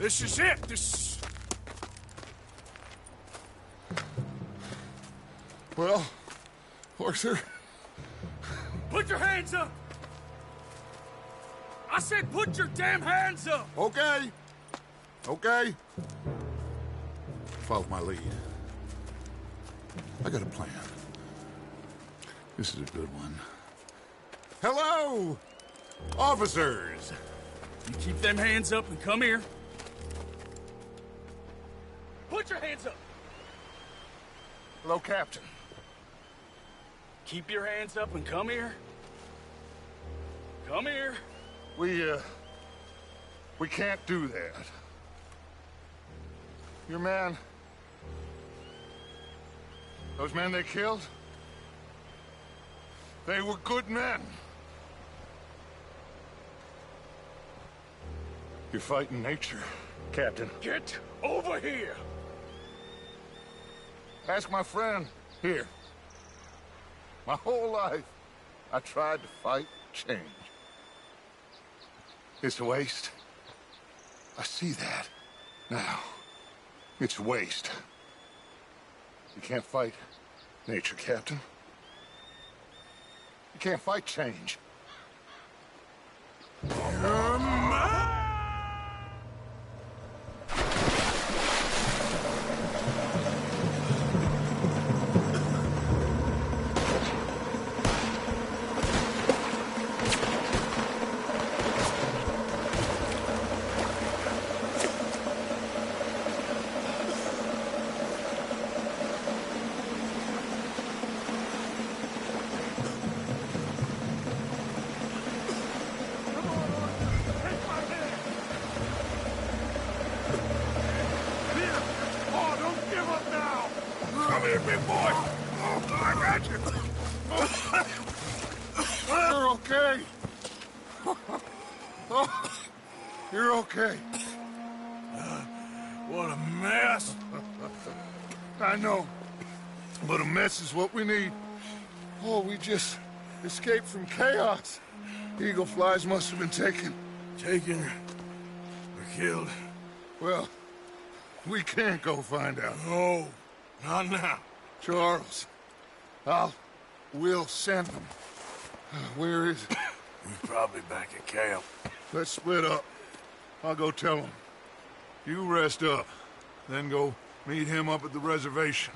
This is it. This... Well, Arthur... Put your hands up! I said put your damn hands up! Okay. Okay. Follow my lead. I got a plan. This is a good one. Hello, officers! You keep them hands up and come here. Put your hands up! Hello, Captain. Keep your hands up and come here. Come here. We can't do that. Your man... Those men they killed? They were good men. You're fighting nature, Captain. Get over here! Ask my friend here. My whole life, I tried to fight change. It's a waste. I see that now. It's a waste. You can't fight nature, Captain. You can't fight change. You're mine! Come here, big boy! Oh, I got you! You're okay. Oh, you're okay. What a mess. I know, but a mess is what we need. Oh, we just escaped from chaos. Eagle flies must have been taken. Taken or killed? Well, we can't go find out. No, not now. Charles, we'll send them. Where is it? He's probably back at camp. Let's split up. I'll go tell him. You rest up, then go meet him up at the reservation.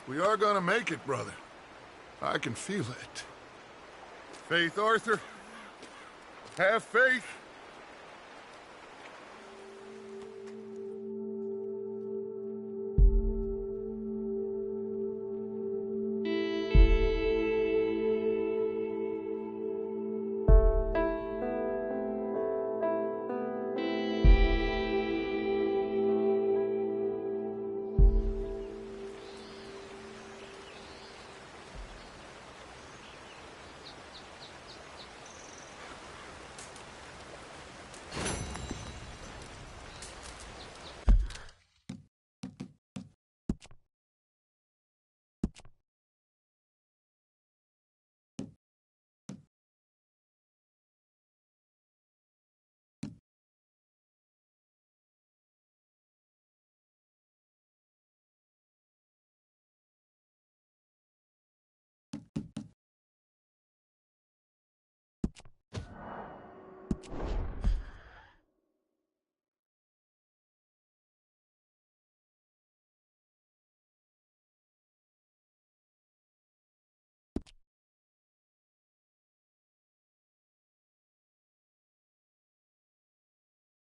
We are gonna make it, brother. I can feel it. Faith, Arthur. Have faith.